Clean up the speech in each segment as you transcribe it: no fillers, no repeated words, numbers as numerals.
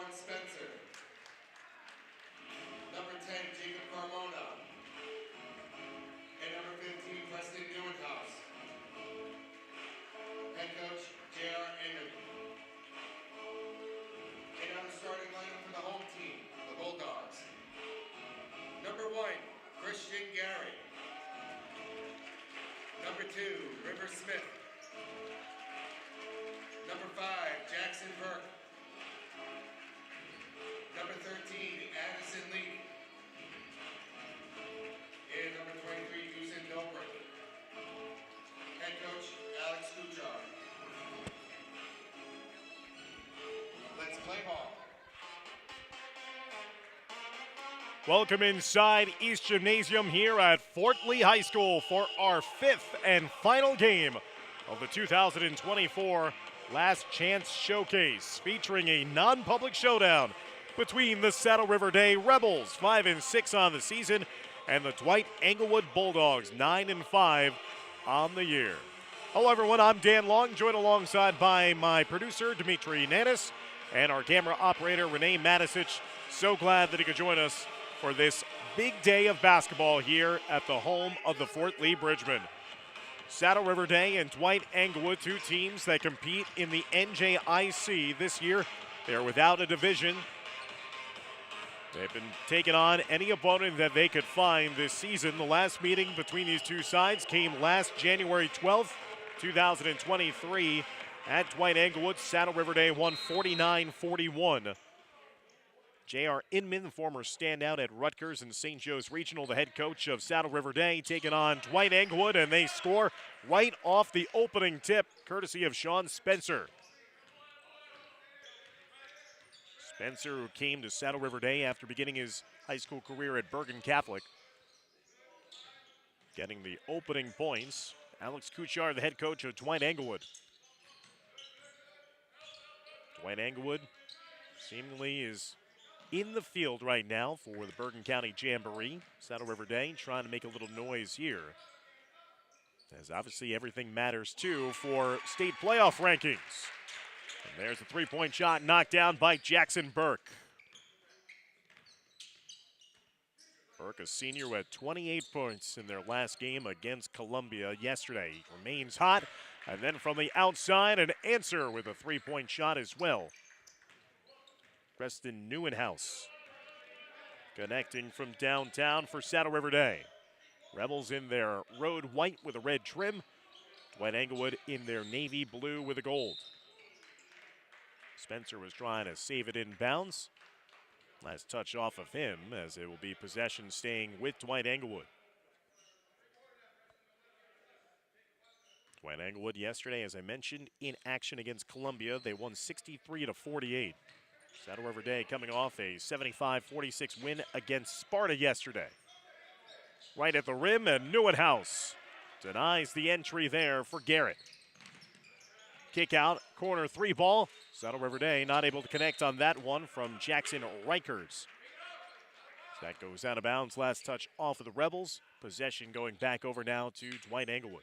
Sean Spencer. Number 10, Jacob Carmona. And number 15, Preston Newenhouse. Head coach, J.R. Enderby. And now the starting lineup for the home team, the Bulldogs. Number 1, Christian Gary. Number 2, River Smith. Number 5, Jackson Burke. Number 13, Addison Lee. And number 23, Dusan Dobrik. Head coach, Alex Kuchar. Let's play ball. Welcome inside East Gymnasium here at Fort Lee High School for our 5th and final game of the 2024 Last Chance Showcase, featuring a non-public showdown between the Saddle River Day Rebels, 5-6 on the season, and the Dwight Englewood Bulldogs, 9-5 on the year. Hello everyone, I'm Dan Long, joined alongside by my producer, Dimitri Nanis, and our camera operator, Renee Matisic. So glad that he could join us for this big day of basketball here at the home of the Fort Lee Bridgemen. Saddle River Day and Dwight Englewood, two teams that compete in the NJIC this year. They're without a division. They've been taking on any opponent that they could find this season. The last meeting between these two sides came last January 12th, 2023 at Dwight Englewood. Saddle River Day won 49-41. J.R. Inman, the former standout at Rutgers and St. Joe's Regional, the head coach of Saddle River Day, taking on Dwight Englewood, and they score right off the opening tip, courtesy of Sean Spencer. Spencer, who came to Saddle River Day after beginning his high school career at Bergen Catholic. Getting the opening points. Alex Kuchar, the head coach of Dwight Englewood. Dwight Englewood seemingly is in the field right now for the Bergen County Jamboree. Saddle River Day trying to make a little noise here, as obviously everything matters too for state playoff rankings. And there's a three-point shot knocked down by Jackson Burke. Burke, a senior, who had 28 points in their last game against Columbia yesterday. He remains hot, and then from the outside, an answer with a three-point shot as well. Preston Newenhouse connecting from downtown for Saddle River Day. Rebels in their road white with a red trim. Dwight Englewood in their navy blue with a gold. Spencer was trying to save it in bounds. Last touch off of him, as it will be possession staying with Dwight Englewood. Dwight Englewood yesterday, as I mentioned, in action against Columbia. They won 63-48. Saddle River Day coming off a 75-46 win against Sparta yesterday. Right at the rim, and Newenhouse denies the entry there for Garrett. Kick out, corner three ball. Saddle River Day not able to connect on that one from Jackson Reichers. That goes out of bounds, last touch off of the Rebels. Possession going back over now to Dwight Englewood.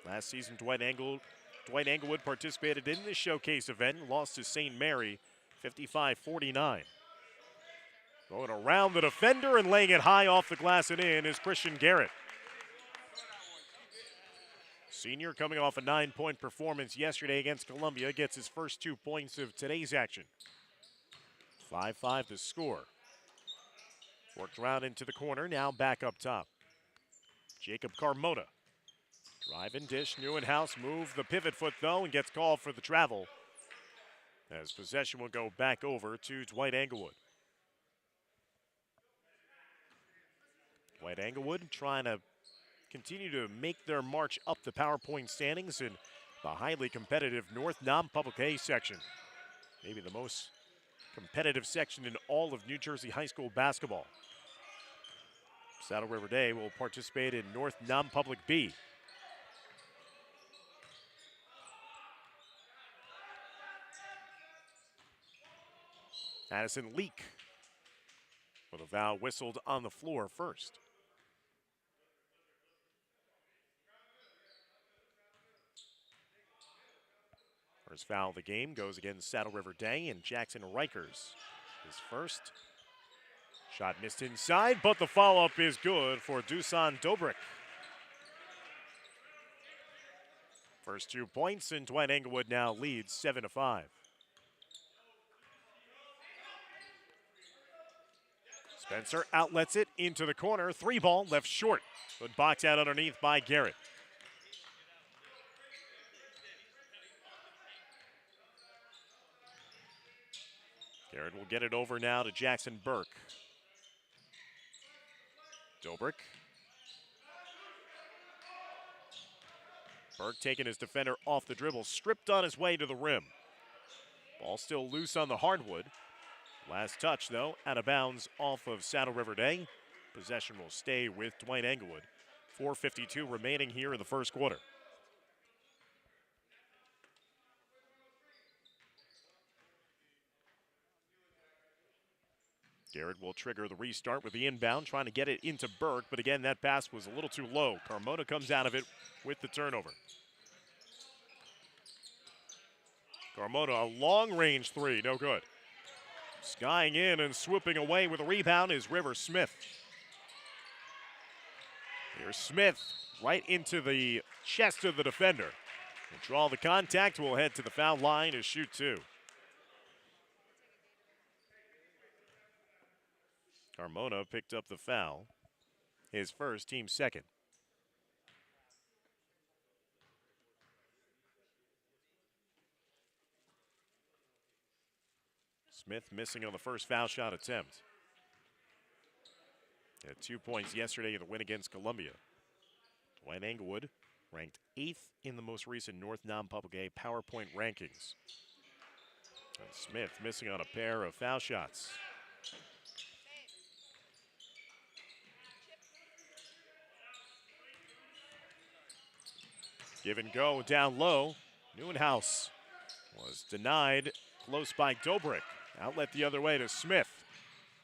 Last season, Dwight Englewood participated in the showcase event, lost to St. Mary 55-49. Going around the defender and laying it high off the glass and in is Christian Garrett. Senior, coming off a 9-point performance yesterday against Columbia, gets his first 2 points of today's action. 5-5 to score. Worked around into the corner, now back up top. Jacob Carmona. Drive and dish, Newenhouse move the pivot foot though and gets called for the travel, as possession will go back over to Dwight Englewood. Dwight Englewood trying to continue to make their march up the PowerPoint standings in the highly competitive North Non-Public A section. Maybe the most competitive section in all of New Jersey high school basketball. Saddle River Day will participate in North Non-Public B. Addison Leak with a foul whistled on the floor first. First foul of the game goes against Saddle River Day, and Jackson Rikers is first. Shot missed inside, but the follow-up is good for Dusan Dobrik. First 2 points, and Dwight Englewood now leads 7-5. Spencer outlets it into the corner. 3-ball left short, but boxed out underneath by Garrett. Garrett will get it over now to Jackson Burke. Dobrik. Burke taking his defender off the dribble, stripped on his way to the rim. Ball still loose on the hardwood. Last touch, though, out of bounds off of Saddle River Day. Possession will stay with Dwight Englewood. 4:52 remaining here in the first quarter. Garrett will trigger the restart with the inbound, trying to get it into Burke, but again, that pass was a little too low. Carmona comes out of it with the turnover. Carmona, a long-range 3, no good. Skying in and swooping away with a rebound is River Smith. Here's Smith right into the chest of the defender. Will draw the contact, will head to the foul line to shoot 2. Carmona picked up the foul, his first, team second. Smith missing on the first foul shot attempt. Had 2 points yesterday in the win against Columbia. Dwight Englewood ranked 8th in the most recent North Non-Public A PowerPoint rankings. And Smith missing on a pair of foul shots. Give and go down low. Neuenhaus was denied close by Dobrik. Outlet the other way to Smith.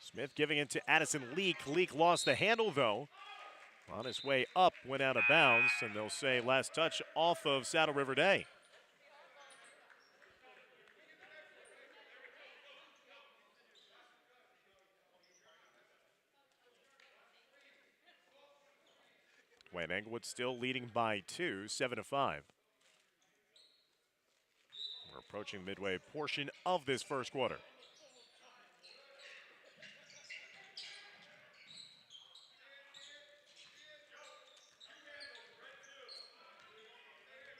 Smith giving it to Addison Leak. Leak lost the handle, though. On his way up, went out of bounds, and they'll say last touch off of Saddle River Day. Dwight Englewood still leading by 2, 7-5. We're approaching midway portion of this first quarter.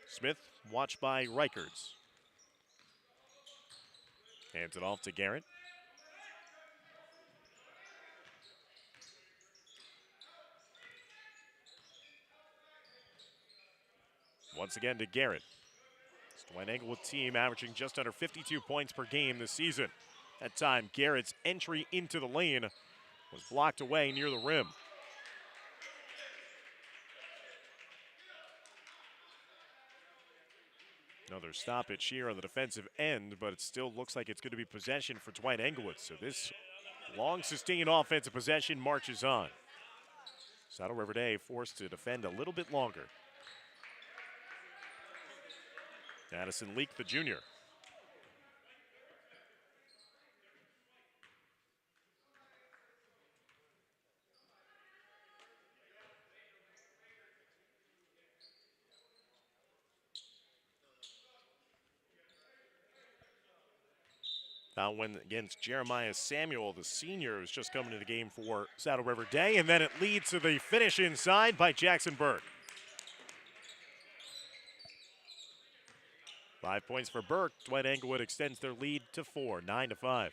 Smith watched by Rikers. Hands it off to Garrett. Once again to Garrett. This Dwight Englewood team averaging just under 52 points per game this season. That time, Garrett's entry into the lane was blocked away near the rim. Another stoppage here on the defensive end, but it still looks like it's going to be possession for Dwight Englewood. So this long sustained offensive possession marches on. Saddle River Day forced to defend a little bit longer. Addison Leak, the junior. Foul win against Jeremiah Samuel, the senior, who's just coming to the game for Saddle River Day, and then it leads to the finish inside by Jackson Burke. 5 points for Burke. Dwight Englewood extends their lead to 4, 9-5.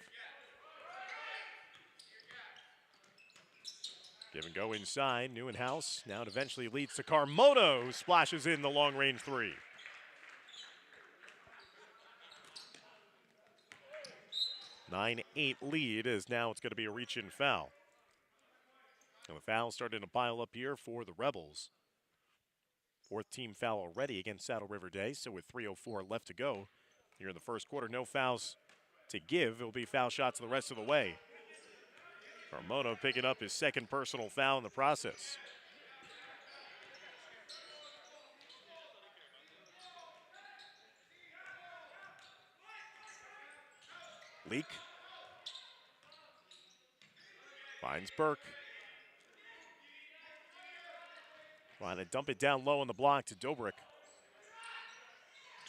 Give and go inside. Neuenhaus now it eventually leads to Carmona, who splashes in the long-range 3. Nine 8 lead as now it's going to be a reach-in foul. And the foul starting to pile up here for the Rebels. 4th team foul already against Saddle River Day, so with 3:04 left to go here in the first quarter, no fouls to give. It'll be foul shots the rest of the way. Carmona picking up his second personal foul in the process. Leak. Finds Burke. Trying to dump it down low on the block to Dobrik.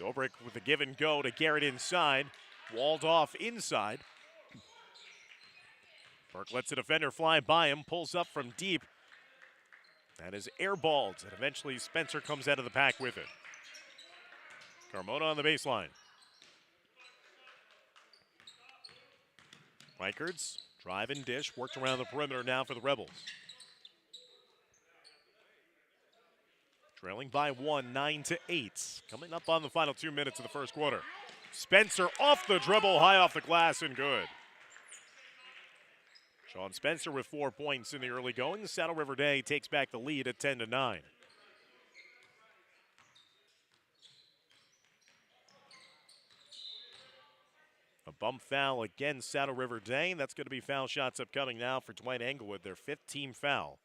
Dobrik with a give and go to Garrett inside. Walled off inside. Burke lets the defender fly by him, pulls up from deep. That is airballed, and eventually Spencer comes out of the pack with it. Carmona on the baseline. Reicherts, drive and dish, worked around the perimeter now for the Rebels. Trailing by 1, 9-8. Coming up on the final 2 minutes of the first quarter. Spencer off the dribble, high off the glass, and good. Sean Spencer with 4 points in the early going. The Saddle River Day takes back the lead at 10-9. A bump foul against Saddle River Day. That's going to be foul shots upcoming now for Dwight Englewood, their 5th team foul.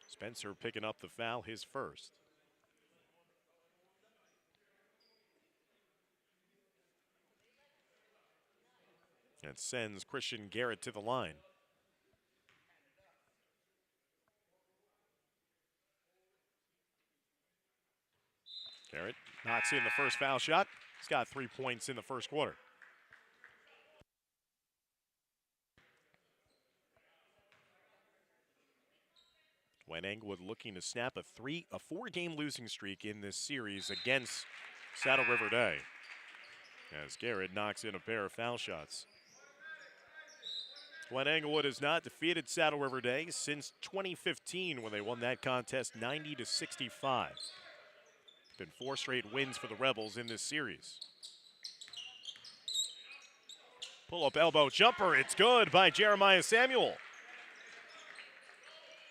Spencer picking up the foul, his first. That sends Christian Garrett to the line. Garrett knocks in the first foul shot. He's got 3 points in the first quarter. Dwight Englewood looking to snap a 4-game losing streak in this series against Saddle River Day, as Garrett knocks in a pair of foul shots. Dwight Englewood has not defeated Saddle River Day since 2015 when they won that contest 90-65. Been 4 straight wins for the Rebels in this series. Pull-up elbow jumper, it's good by Jeremiah Samuel.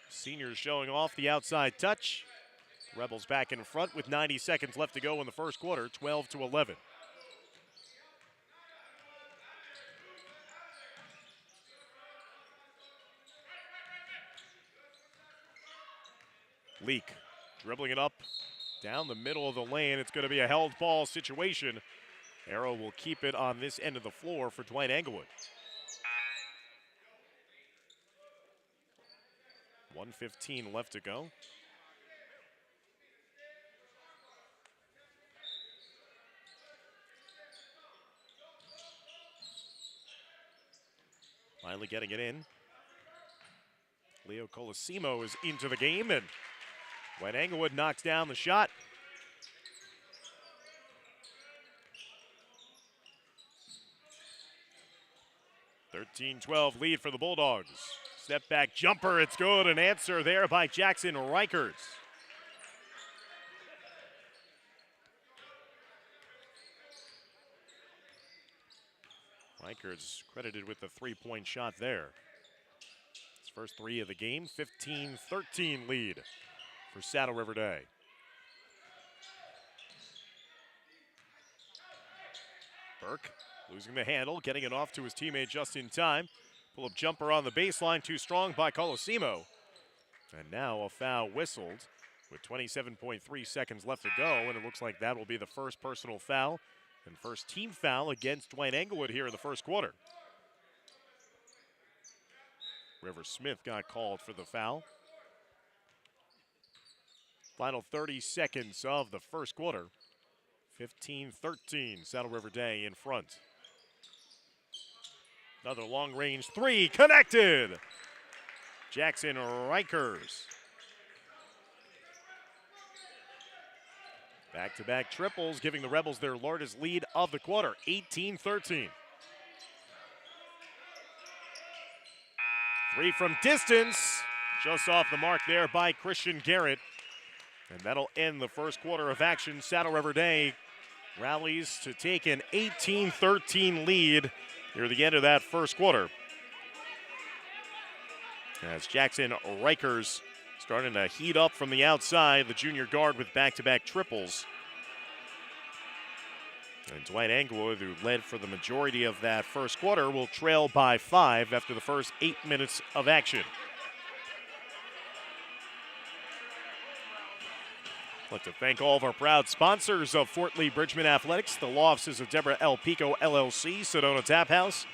Seniors showing off the outside touch. Rebels back in front with 90 seconds left to go in the first quarter, 12-11. Leak, dribbling it up down the middle of the lane. It's going to be a held ball situation. Arrow will keep it on this end of the floor for Dwight Englewood. 1:15 left to go. Finally getting it in. Leo Colosimo is into the game, and Dwight Englewood knocks down the shot. (13-12) lead for the Bulldogs. Step back jumper, it's good. An answer there by Jackson Reicherts. Reicherts credited with the 3-point shot there. His first 3 of the game, 15-13 lead for Saddle River Day. Burke losing the handle, getting it off to his teammate just in time. Pull-up jumper on the baseline, too strong by Colosimo. And now a foul whistled with 27.3 seconds left to go, and it looks like that will be the first personal foul and first team foul against Dwight Englewood here in the first quarter. River Smith got called for the foul. Final 30 seconds of the first quarter. 15-13, Saddle River Day in front. Another long-range 3, connected! Jackson Reichers. Back-to-back triples, giving the Rebels their largest lead of the quarter, 18-13. 3 from distance, just off the mark there by Christian Garrett. And that'll end the first quarter of action. Saddle River Day rallies to take an 18-13 lead near the end of that first quarter. As Jackson Reichers starting to heat up from the outside, the junior guard with back-to-back triples. And Dwight Englewood, who led for the majority of that first quarter, will trail by 5 after the first 8 minutes of action. I'd like to thank all of our proud sponsors of Fort Lee Bridgman Athletics, the law offices of Deborah L. Pico, LLC, Sedona Tap House,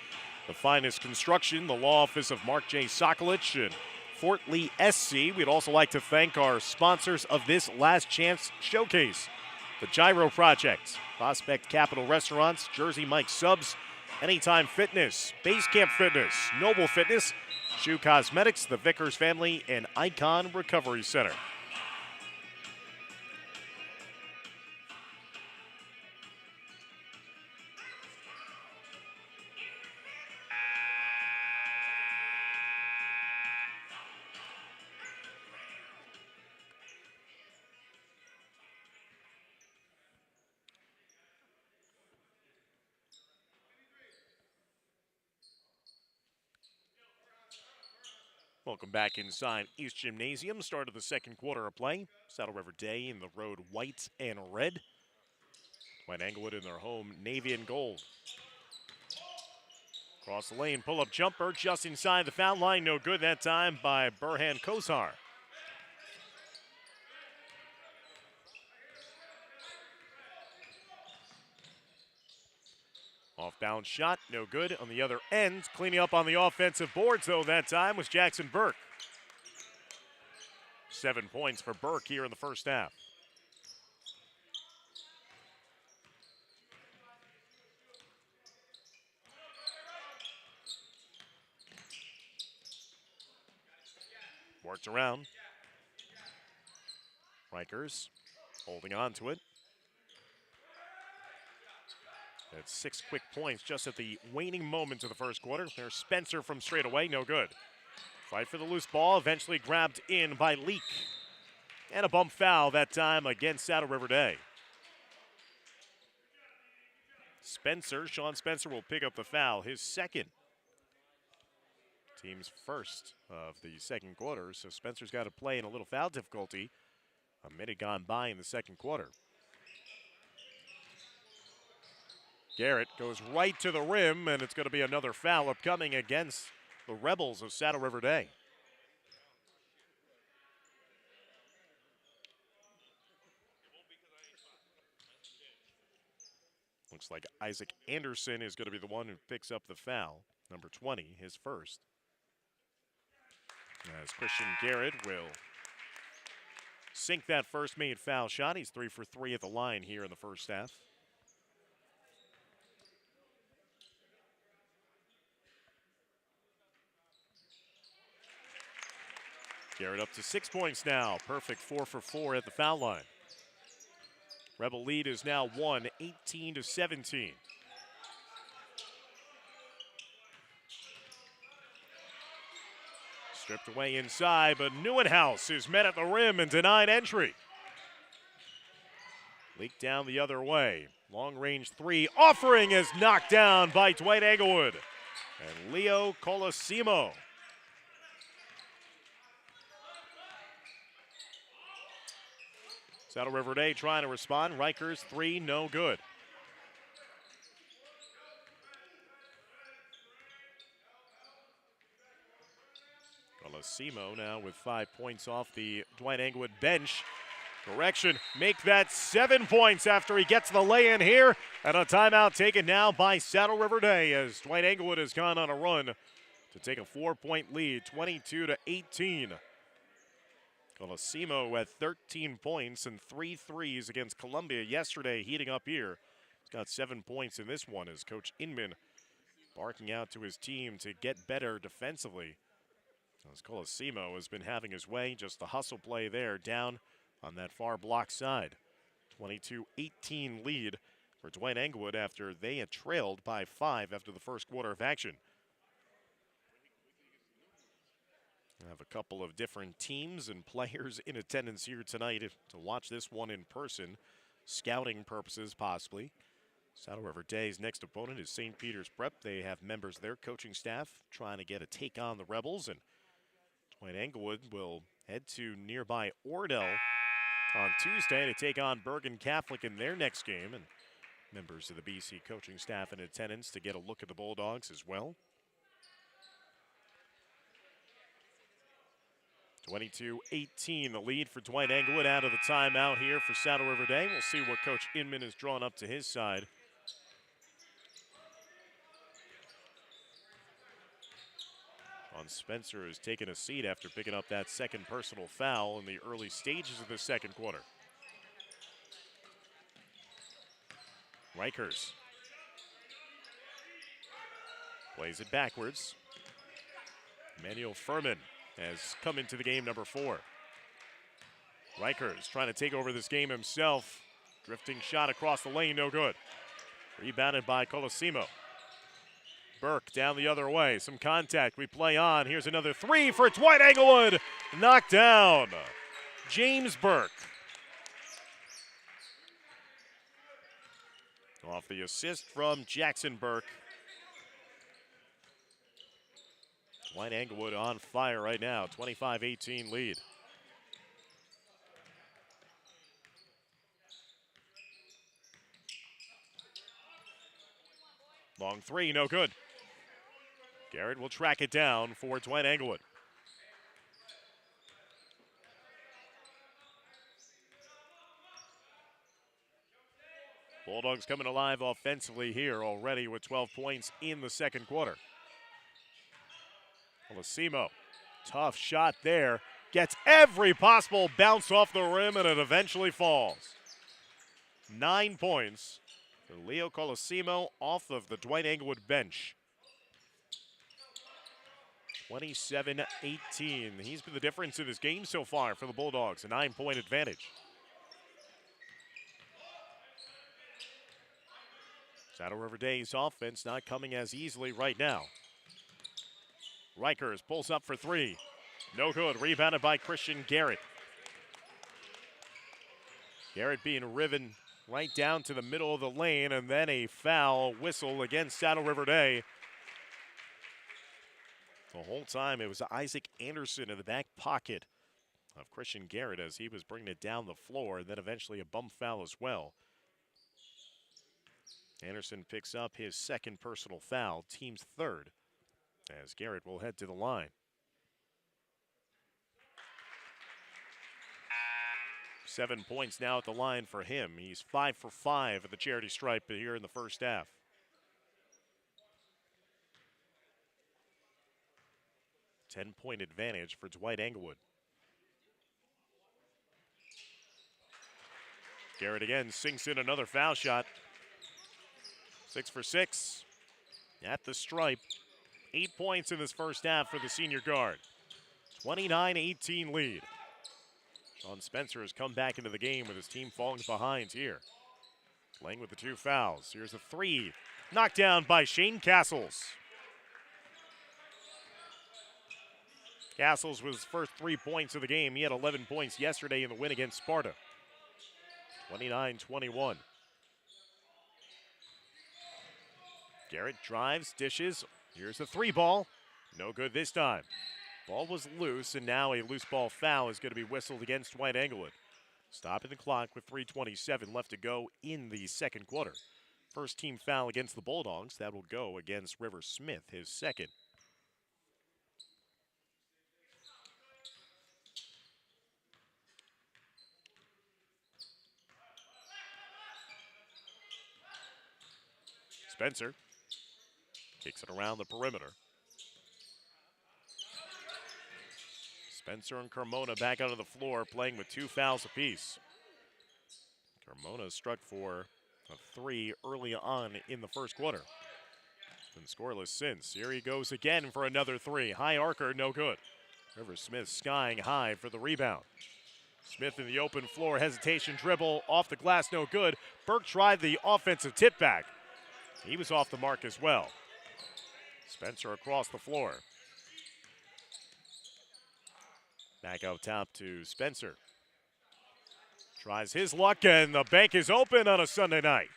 The Finest Construction, the law office of Mark J. Sokolich, and Fort Lee SC. We'd also like to thank our sponsors of this Last Chance Showcase, the Gyro Project, Prospect Capital Restaurants, Jersey Mike Subs, Anytime Fitness, Base Camp Fitness, Noble Fitness, Shoe Cosmetics, the Vickers Family, and Icon Recovery Center. Welcome back inside East Gymnasium. Start of the second quarter of play. Saddle River Day in the road white and red. Dwight Englewood in their home navy and gold. Cross the lane, pull-up jumper just inside the foul line. No good that time by Bergen Kozar. Off-balance shot, no good. On the other end, cleaning up on the offensive boards, though, that time was Jackson Burke. 7 points for Burke here in the first half. Worked around. Rikers holding on to it. That's 6 quick points just at the waning moments of the first quarter. There's Spencer from straight away, no good. Fight for the loose ball, eventually grabbed in by Leak. And a bump foul that time against Saddle River Day. Sean Spencer will pick up the foul, his second. Team's first of the second quarter, so Spencer's got to play in a little foul difficulty. A minute gone by in the second quarter. Garrett goes right to the rim, and it's going to be another foul upcoming against the Rebels of Saddle River Day. Looks like Isaac Anderson is going to be the one who picks up the foul. Number 20, his first. As Christian Garrett will sink that first made foul shot. He's 3 for 3 at the line here in the first half. Garrett up to 6 points now. Perfect 4 for 4 at the foul line. Rebel lead is now 18-17. Stripped away inside, but Neuenhouse is met at the rim and denied entry. Leaked down the other way. Long-range three offering is knocked down by Dwight Englewood and Leo Colosimo. Saddle River Day trying to respond. Rikers 3, no good. Colosimo now with 5 points off the Dwight Englewood bench. Correction, make that 7 points after he gets the lay-in here. And a timeout taken now by Saddle River Day as Dwight Englewood has gone on a run to take a 4-point lead, 22-18. Colosimo had 13 points and 3 threes against Columbia yesterday, heating up here. He's got 7 points in this one as Coach Inman barking out to his team to get better defensively. As Colosimo has been having his way, just the hustle play there down on that far block side. 22-18 lead for Dwight Englewood after they had trailed by 5 after the first quarter of action. I have a couple of different teams and players in attendance here tonight to watch this one in person. Scouting purposes, possibly. Saddle River Day's next opponent is St. Peter's Prep. They have members of their coaching staff trying to get a take on the Rebels. And Dwight Englewood will head to nearby Ordell on Tuesday to take on Bergen Catholic in their next game. And members of the BC coaching staff in attendance to get a look at the Bulldogs as well. 22-18, the lead for Dwight Englewood out of the timeout here for Saddle River Day. We'll see what Coach Inman has drawn up to his side. Spencer has taken a seat after picking up that second personal foul in the early stages of the second quarter. Reichers plays it backwards. Emmanuel Furman has come into the game, number 4. Reichers trying to take over this game himself. Drifting shot across the lane, no good. Rebounded by Colosimo. Burke down the other way. Some contact. We play on. Here's another 3 for Dwight Englewood. Knocked down. James Burke. Off the assist from Jackson Burke. Dwight Englewood on fire right now. 25-18 lead. Long 3, no good. Garrett will track it down for Dwight Englewood. Bulldogs coming alive offensively here already with 12 points in the second quarter. Colosimo, tough shot there. Gets every possible bounce off the rim and it eventually falls. 9 points for Leo Colosimo off of the Dwight Englewood bench. 27-18. He's been the difference in this game so far for the Bulldogs, a 9-point advantage. Saddle River Day's offense not coming as easily right now. Reichers pulls up for 3. No good. Rebounded by Christian Garrett. Garrett being riven right down to the middle of the lane, and then a foul whistle against Saddle River Day. The whole time it was Isaac Anderson in the back pocket of Christian Garrett as he was bringing it down the floor, and then eventually a bump foul as well. Anderson picks up his second personal foul, team's third, as Garrett will head to the line. 7 points now at the line for him. He's 5 for 5 at the charity stripe here in the first half. A 10-point advantage for Dwight Englewood. Garrett again sinks in another foul shot. 6 for 6 at the stripe. 8 points in this first half for the senior guard. 29-18 lead. Sean Spencer has come back into the game with his team falling behind here. Playing with the 2 fouls. Here's a 3. Knocked down by Shane Castles. Castles was his first 3 points of the game. He had 11 points yesterday in the win against Sparta. 29-21. Garrett drives, dishes. Here's the 3 ball. No good this time. Ball was loose, and now a loose ball foul is going to be whistled against Dwight Englewood. Stopping the clock with 3:27 left to go in the second quarter. First team foul against the Bulldogs. That will go against River Smith, his second. Spencer kicks it around the perimeter. Spencer and Carmona back out of the floor playing with 2 fouls apiece. Carmona struck for a 3 early on in the first quarter. Been scoreless since. Here he goes again for another 3. High arcer, no good. River Smith skying high for the rebound. Smith in the open floor, hesitation dribble, off the glass, no good. Burke tried the offensive tip back. He was off the mark as well. Spencer across the floor. Back out top to Spencer. Tries his luck, and the bank is open on a Sunday night.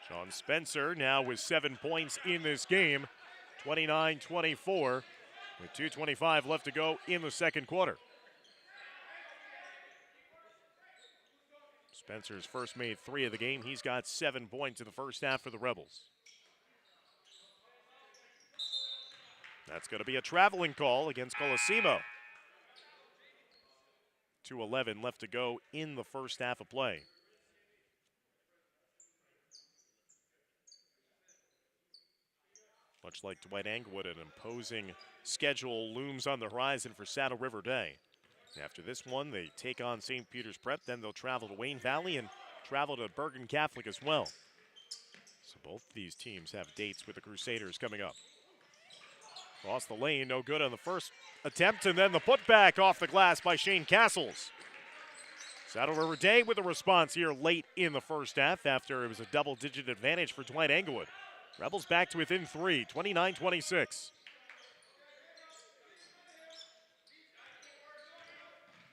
Sean Spencer now with 7 points in this game. 29-24 with 2:25 left to go in the second quarter. Spencer's first made 3 of the game. He's got 7 points in the first half for the Rebels. That's going to be a traveling call against Colosimo. 2:11 left to go in the first half of play. Much like Dwight, Englewood, an imposing schedule looms on the horizon for Saddle River Day. After this one, they take on St. Peter's Prep, then they'll travel to Wayne Valley and travel to Bergen Catholic as well. So both these teams have dates with the Crusaders coming up. Cross the lane, no good on the first attempt, and then the putback off the glass by Shane Castles. Saddle River Day with a response here late in the first half after it was a double-digit advantage for Dwight, Englewood. Rebels back to within 3, 29-26.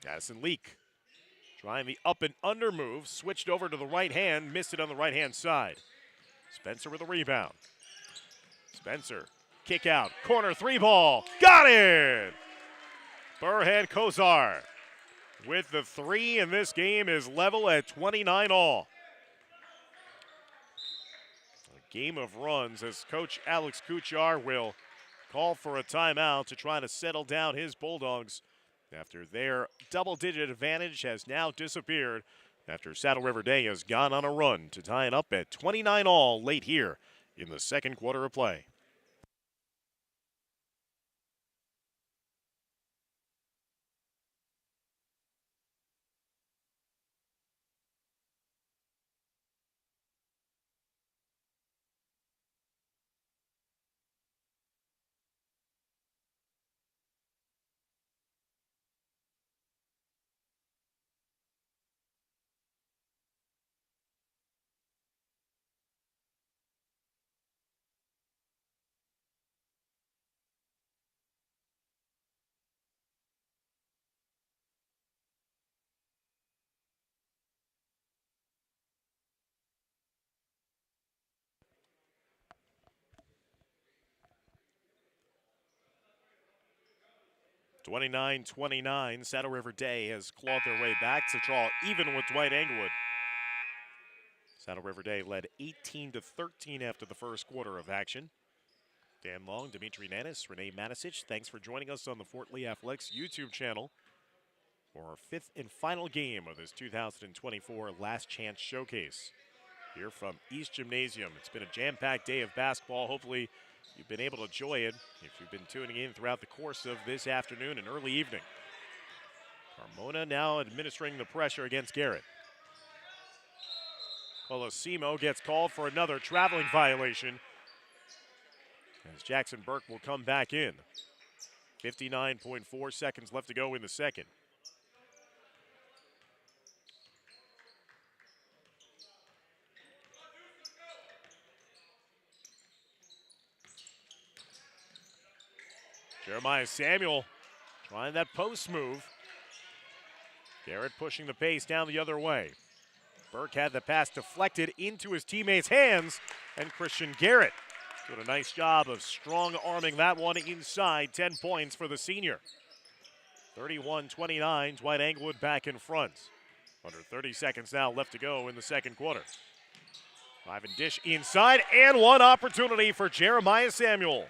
Addison Leak trying the up and under move, switched over to the right hand, missed it on the right hand side. Spencer with a rebound. Spencer, kick out, corner 3 ball, got it! Bergen Kozar with the 3, and this game is level at 29 all. Game of runs as Coach Alex Kuchar will call for a timeout to try to settle down his Bulldogs after their double-digit advantage has now disappeared after Saddle River Day has gone on a run to tie it up at 29 all late here in the second quarter of play. (29-29), Saddle River Day has clawed their way back to draw even with Dwight, Englewood. Saddle River Day led 18-13 after the first quarter of action. Dan Long, Dimitri Nanis, Renee Manisic, thanks for joining us on the Fort Lee Athletics YouTube channel for our 5th and final game of this 2024 Last Chance Showcase. Here from East Gymnasium. It's been a jam-packed day of basketball. Hopefully you've been able to enjoy it if you've been tuning in throughout the course of this afternoon and early evening. Carmona now administering the pressure against Garrett. Colosimo gets called for another traveling violation as Jackson Burke will come back in. 59.4 seconds left to go in the second. Jeremiah Samuel trying that post move. Garrett pushing the pace down the other way. Burke had the pass deflected into his teammates' hands, and Christian Garrett did a nice job of strong-arming that one inside. 10 points for the senior. 31-29, Dwight, Englewood back in front. Under 30 seconds now left to go in the second quarter. Ivan Dish inside, and one opportunity for Jeremiah Samuel.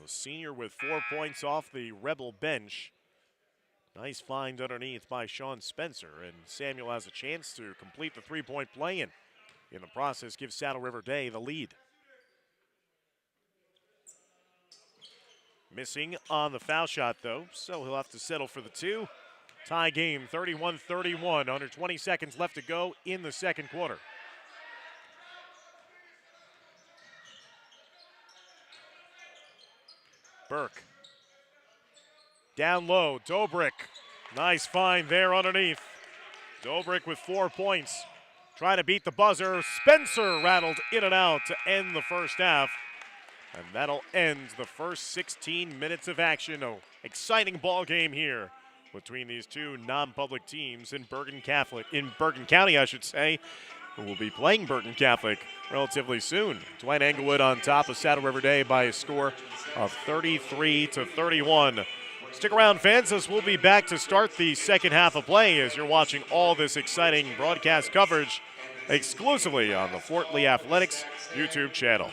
The senior with 4 points off the Rebel bench. Nice find underneath by Sean Spencer, and Samuel has a chance to complete the three-point play and in the process gives Saddle River Day the lead. Missing on the foul shot though, so he'll have to settle for the 2. Tie game 31-31, under 20 seconds left to go in the second quarter. Burke. Down low, Dobrik. Nice find there underneath. Dobrik with 4 points. Trying to beat the buzzer. Spencer rattled in and out to end the first half. And that'll end the first 16 minutes of action. An exciting ball game here between these two non-public teams in Bergen County, I should say, who will be playing Bergen Catholic relatively soon. Dwight, Englewood on top of Saddle River Day by a score of 33-31. Stick around, fans, as we'll be back to start the second half of play as you're watching all this exciting broadcast coverage exclusively on the Fort Lee Athletics YouTube channel.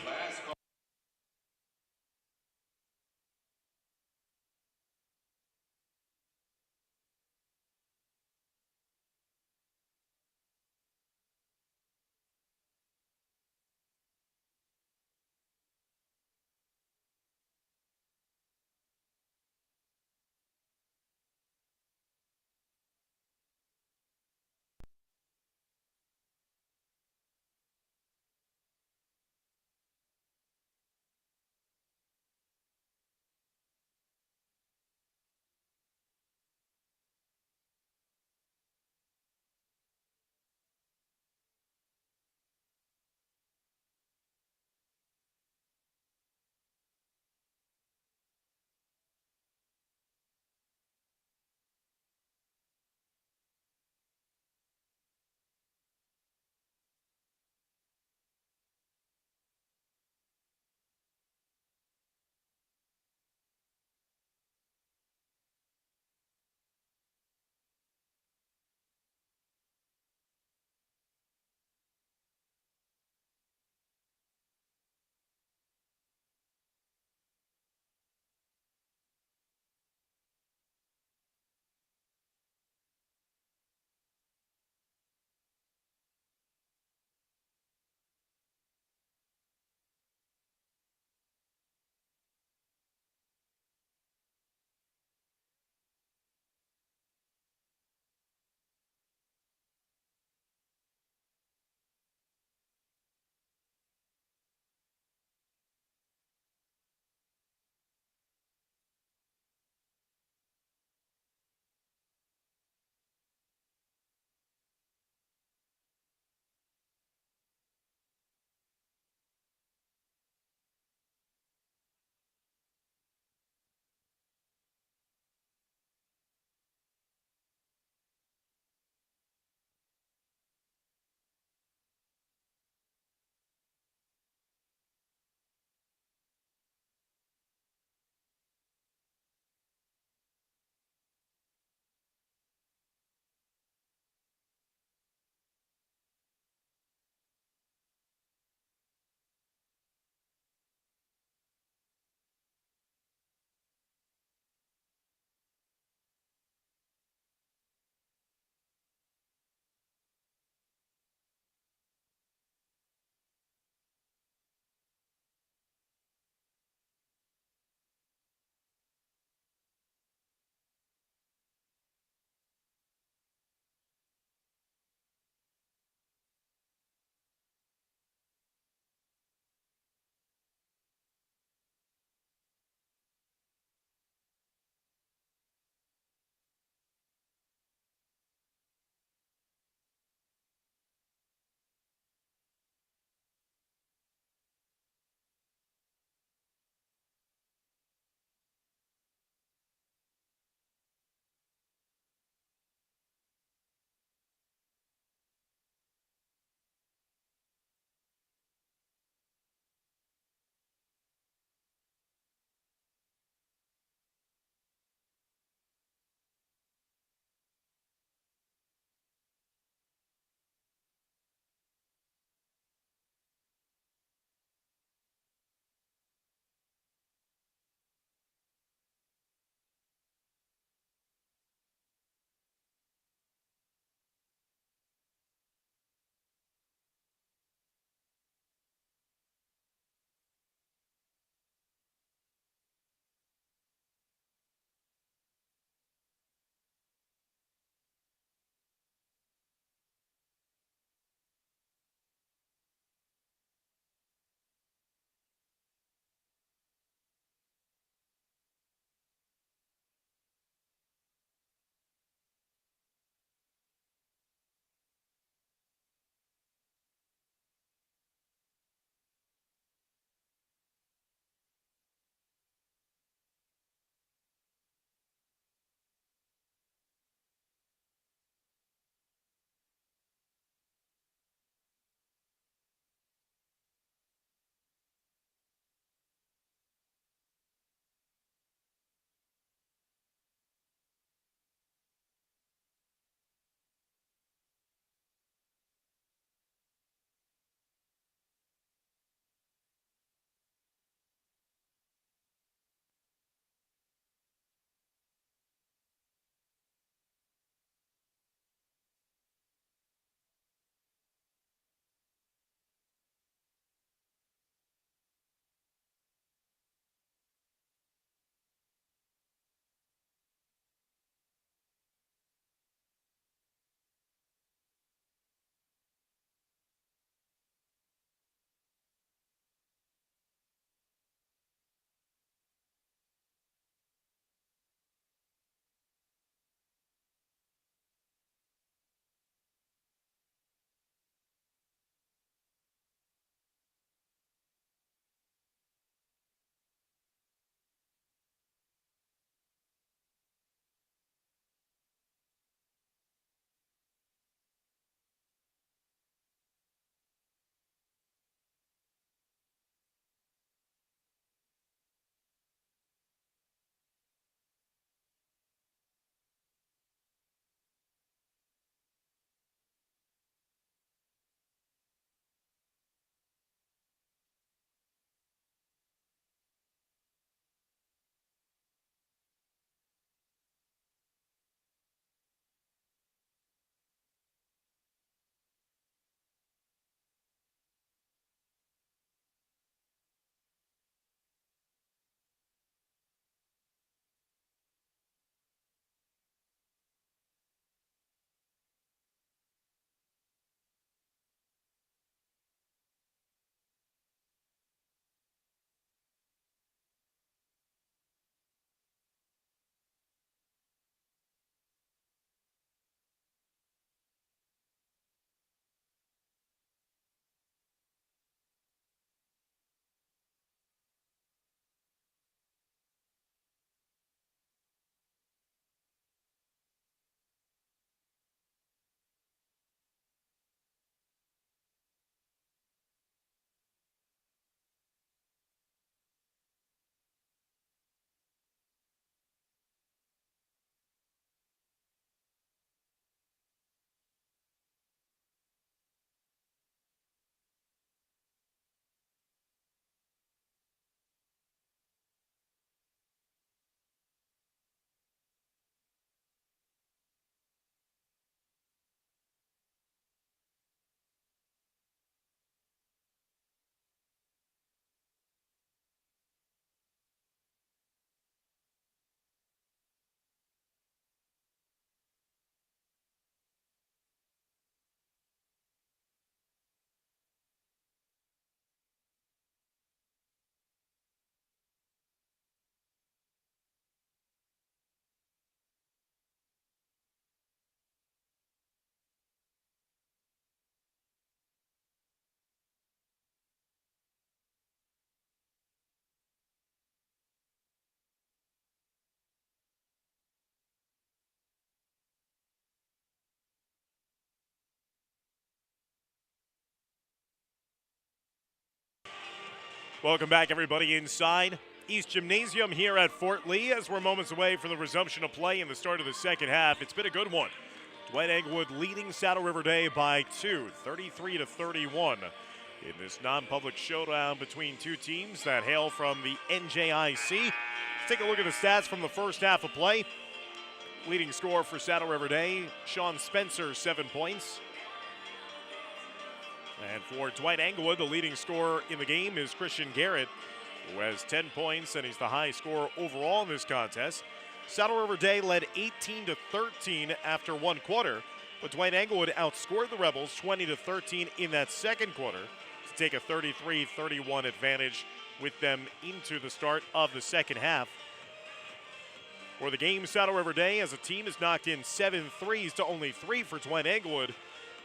Welcome back, everybody, inside East Gymnasium here at Fort Lee as we're moments away from the resumption of play in the start of the second half. It's been a good one. Dwight Englewood leading Saddle River Day by 2, 33-31 in this non-public showdown between two teams that hail from the NJIC. Let's take a look at the stats from the first half of play. Leading scorer for Saddle River Day, Sean Spencer, 7 points. And for Dwight Englewood, the leading scorer in the game is Christian Garrett, who has 10 points, and he's the high scorer overall in this contest. Saddle River Day led 18-13 after one quarter, but Dwight Englewood outscored the Rebels 20-13 in that second quarter to take a 33-31 advantage with them into the start of the second half. For the game, Saddle River Day as a team has knocked in 7 threes to only 3 for Dwight Englewood,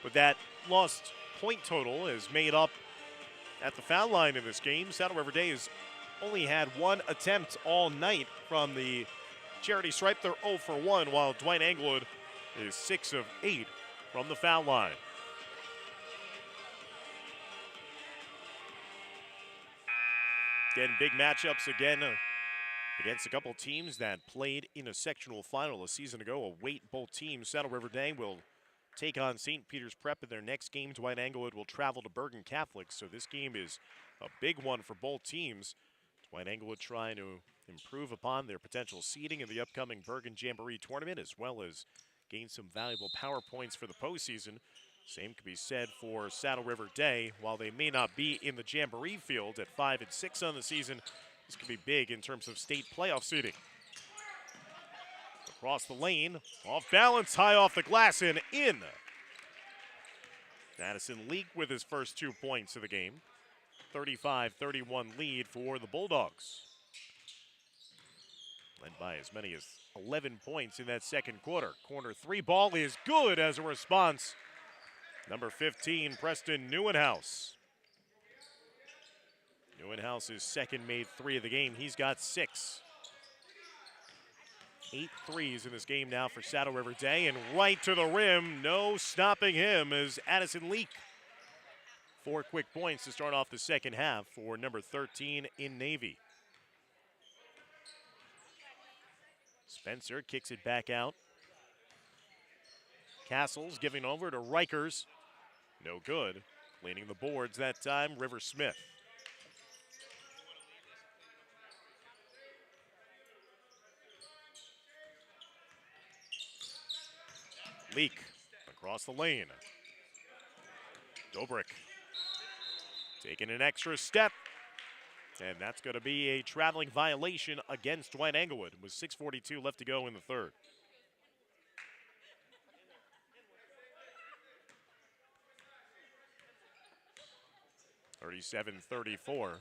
but that lost point total is made up at the foul line in this game. Saddle River Day has only had one attempt all night from the charity stripe. They're 0 for 1, while Dwight Englewood is 6 of 8 from the foul line. Again, big matchups again against a couple teams that played in a sectional final a season ago. Await both teams. Saddle River Day will take on St. Peter's Prep in their next game. Dwight Englewood will travel to Bergen Catholic, so this game is a big one for both teams. Dwight Englewood trying to improve upon their potential seeding in the upcoming Bergen Jamboree tournament, as well as gain some valuable power points for the postseason. Same could be said for Saddle River Day. While they may not be in the Jamboree field at 5-6 on the season, this could be big in terms of state playoff seeding. Across the lane, off balance, high off the glass and in. Madison Leak with his first 2 points of the game. 35-31 lead for the Bulldogs. Led by as many as 11 points in that second quarter. Corner 3 ball is good as a response. Number 15, Preston Neuenhouse. Neuenhouse's second made 3 of the game. He's got 6. 8 threes in this game now for Saddle River Day, and right to the rim, no stopping him is Addison Leak. 4 quick points to start off the second half for number 13 in Navy. Spencer kicks it back out. Castles giving over to Rikers. No good. Cleaning the boards that time, River Smith. Leak across the lane. Dobrik taking an extra step. And that's going to be a traveling violation against Dwight Englewood with 6:42 left to go in the third. (37-34).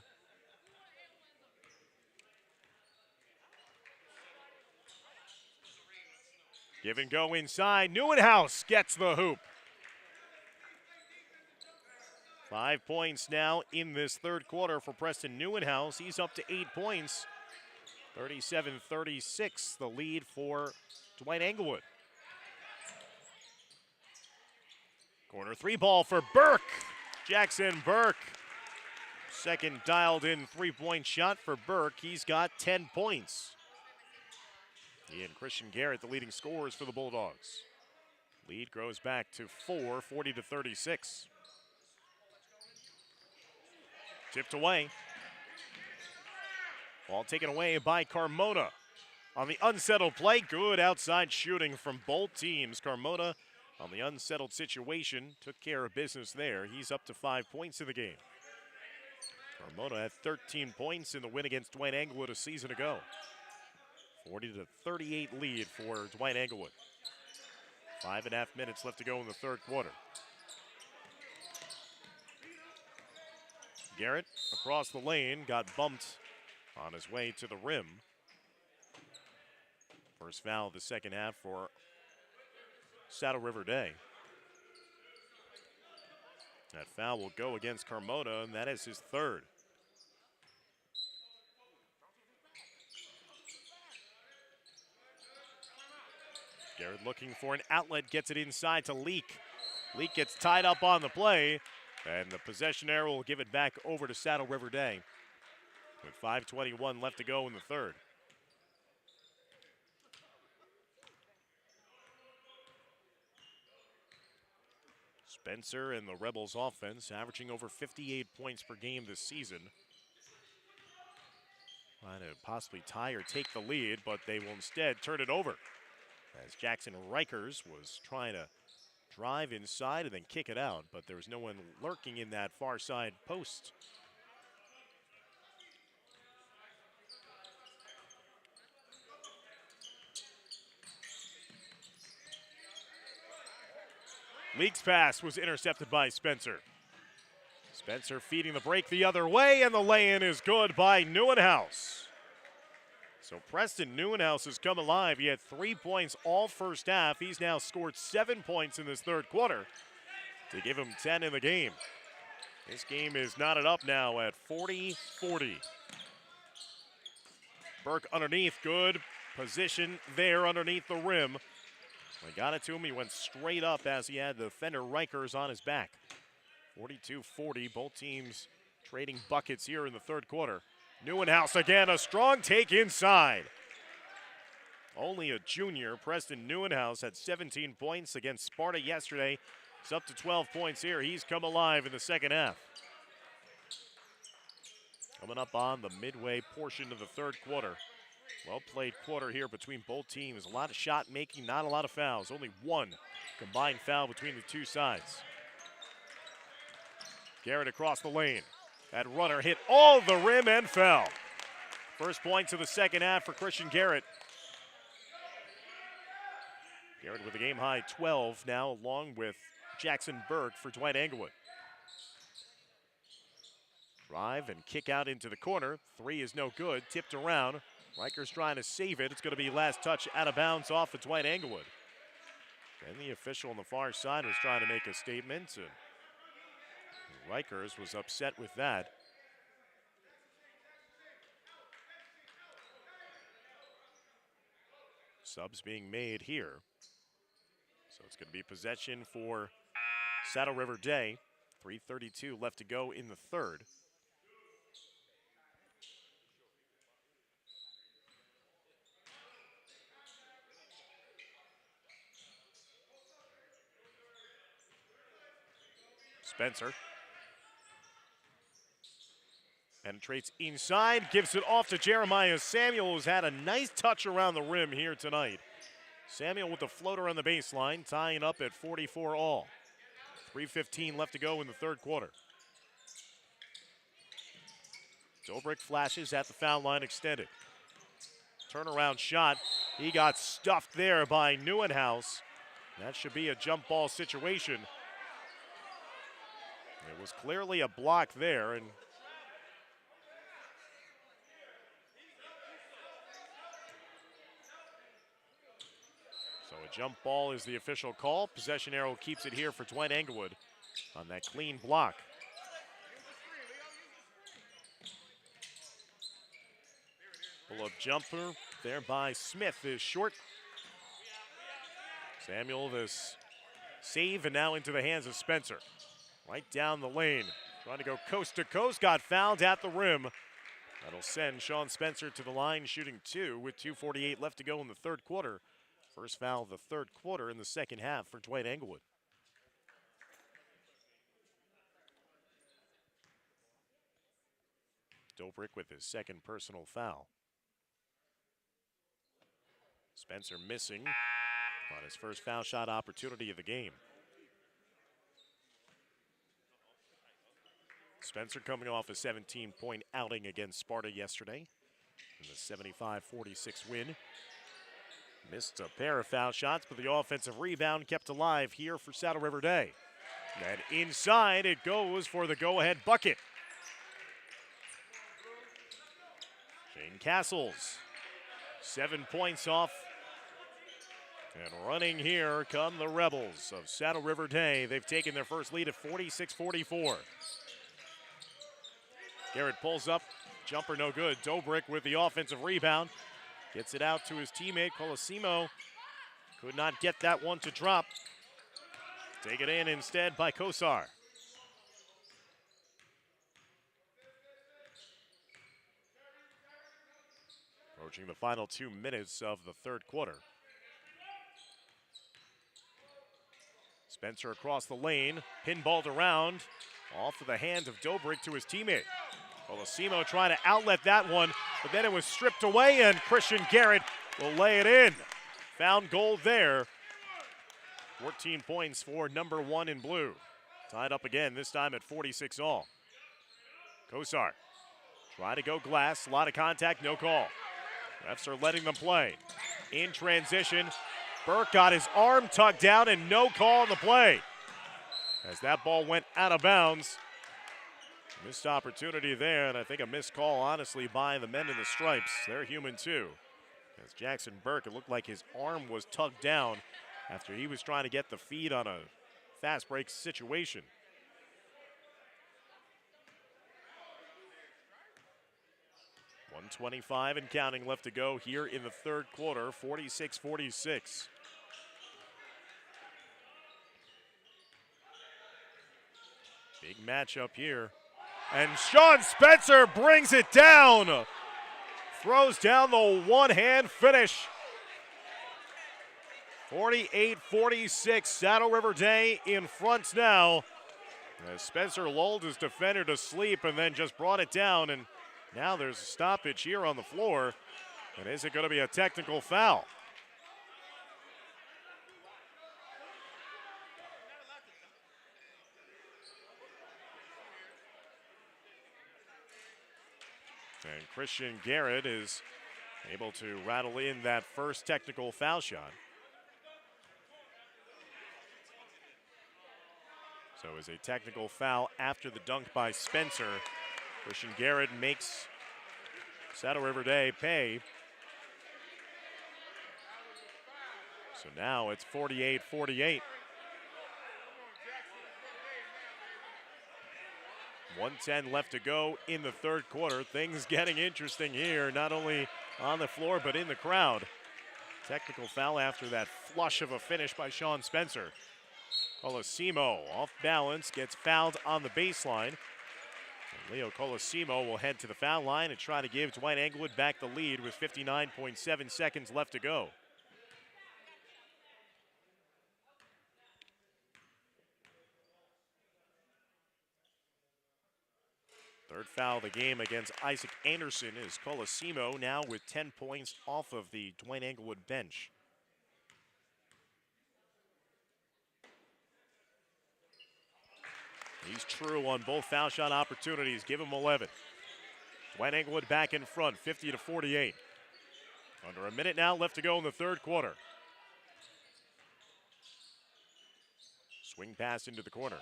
Give and go inside. Neuenhouse gets the hoop. 5 points now in this third quarter for Preston Neuenhouse. He's up to 8 points. 37-36, the lead for Dwight Englewood. Corner 3 ball for Burke. Jackson Burke. Second dialed in 3-point shot for Burke. He's got 10 points. He and Christian Garrett, the leading scorers for the Bulldogs. Lead grows back to 4, 40-36. Tipped away. Ball taken away by Carmona. On the unsettled play, good outside shooting from both teams. Carmona on the unsettled situation took care of business there. He's up to 5 points in the game. Carmona had 13 points in the win against Dwight Englewood a season ago. 40-38 lead for Dwight Englewood. 5.5 minutes left to go in the third quarter. Garrett across the lane, got bumped on his way to the rim. First foul of the second half for Saddle River Day. That foul will go against Carmona, and that is his third. Garrett looking for an outlet, gets it inside to Leak. Leak gets tied up on the play, and the possession error will give it back over to Saddle River Day. with 5:21 left to go in the third. Spencer and the Rebels offense averaging over 58 points per game this season. Trying to possibly tie or take the lead, but they will instead turn it over, as Jackson Rikers was trying to drive inside and then kick it out, but there was no one lurking in that far side post. Leake's pass was intercepted by Spencer. Spencer feeding the break the other way, and the lay-in is good by Neuenhuis. So Preston Neuenhuis has come alive. He had 3 points all first half. He's now scored 7 points in this third quarter to give him 10 in the game. This game is knotted up now at 40-40. Burke underneath, good position there underneath the rim. They got it to him. He went straight up as he had the defender Rikers on his back. 42-40. Both teams trading buckets here in the third quarter. Neuenhuis again, a strong take inside. Only a junior, Preston Neuenhuis had 17 points against Sparta yesterday. It's up to 12 points here. He's come alive in the second half. Coming up on the midway portion of the third quarter. Well-played quarter here between both teams. A lot of shot making, not a lot of fouls. Only one combined foul between the two sides. Garrett across the lane. That runner hit all the rim and fell. First points of the second half for Christian Garrett. Garrett with a game-high 12 now, along with Jackson Burke for Dwight Englewood. Drive and kick out into the corner. Three is no good. Tipped around. Rikers trying to save it. It's going to be last touch out of bounds off of Dwight Englewood. And the official on the far side was trying to make a statement. And Rikers was upset with that. Subs being made here. So it's going to be possession for Saddle River Day. 3:32 left to go in the third. Spencer penetrates inside, gives it off to Jeremiah Samuel, who's had a nice touch around the rim here tonight. Samuel with the floater on the baseline, tying up at 44 all. 3:15 left to go in the third quarter. Dobrik flashes at the foul line extended. Turnaround shot. He got stuffed there by Neuenhuis. That should be a jump ball situation. It was clearly a block there, and so a jump ball is the official call. Possession arrow keeps it here for Dwight Englewood on that clean block. Pull-up jumper there by Smith is short. Samuel, this save, and now into the hands of Spencer. Right down the lane, trying to go coast to coast, got fouled at the rim. That'll send Sean Spencer to the line, shooting two with 2:48 left to go in the third quarter. First foul of the third quarter in the second half for Dwight Englewood. Dobrik with his second personal foul. Spencer missing on his first foul shot opportunity of the game. Spencer coming off a 17-point outing against Sparta yesterday in the 75-46 win. Missed a pair of foul shots, but the offensive rebound kept alive here for Saddle River Day. And inside it goes for the go-ahead bucket. Shane Castles, 7 points off. And running here come the Rebels of Saddle River Day. They've taken their first lead at 46-44. Garrett pulls up, jumper no good. Dobrik with the offensive rebound. Gets it out to his teammate, Colosimo. Could not get that one to drop. Take it in instead by Kosar. Approaching the final 2 minutes of the third quarter. Spencer across the lane, pinballed around, off of the hand of Dobrik to his teammate. Colosimo trying to outlet that one, but then it was stripped away, and Christian Garrett will lay it in. Found goal there. 14 points for number 1 in blue. Tied up again, this time at 46 all. Kosar trying to go glass, a lot of contact, no call. Refs are letting them play. In transition, Burke got his arm tucked down and no call on the play. As that ball went out of bounds. Missed opportunity there, and I think a missed call, honestly, by the men in the stripes. They're human too. As Jackson Burke, it looked like his arm was tucked down after he was trying to get the feed on a fast break situation. .125 and counting left to go here in the third quarter, 46-46. Big matchup here. And Sean Spencer brings it down. Throws down the one-hand finish. 48-46, Saddle River Day in front now. As Spencer lulled his defender to sleep and then just brought it down, and now there's a stoppage here on the floor. And is it going to be a technical foul? And Christian Garrett is able to rattle in that first technical foul shot. So is a technical foul after the dunk by Spencer. Christian Garrett makes Saddle River Day pay. So now it's 48-48. 1:10 left to go in the third quarter. Things getting interesting here, not only on the floor, but in the crowd. Technical foul after that flush of a finish by Sean Spencer. Colosimo off balance, gets fouled on the baseline. And Leo Colosimo will head to the foul line and try to give Dwight Englewood back the lead with 59.7 seconds left to go. Third foul of the game against Isaac Anderson is Colosimo, now with 10 points off of the Dwight Englewood bench. He's true on both foul shot opportunities. Give him 11. Dwight Englewood back in front, 50-48. Under a minute now left to go in the third quarter. Swing pass into the corner.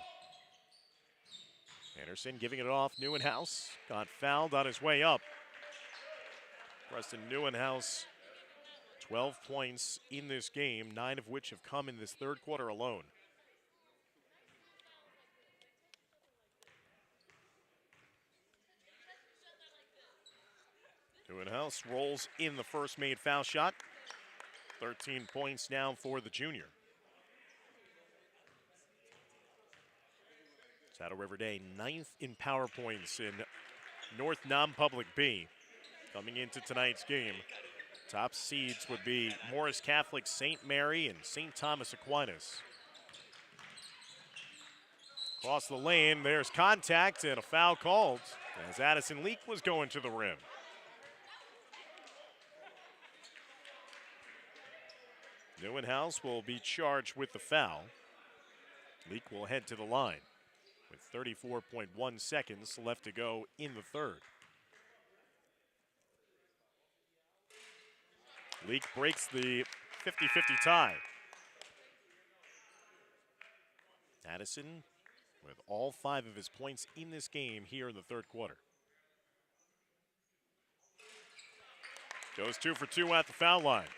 Anderson giving it off. Neuenhuis got fouled on his way up. Preston Neuenhuis, 12 points in this game, 9 of which have come in this third quarter alone. Neuenhuis rolls in the first made foul shot. 13 points now for the junior. Saddle River Day 9th in power points in North Non-Public B. Coming into tonight's game, top seeds would be Morris Catholic, St. Mary, and St. Thomas Aquinas. Across the lane, there's contact and a foul called as Addison Leak was going to the rim. Neuenhuis will be charged with the foul. Leak will head to the line with 34.1 seconds left to go in the third. Leak breaks the 50-50 tie. Addison with all 5 of his points in this game here in the third quarter. Goes 2 for 2 at the foul line.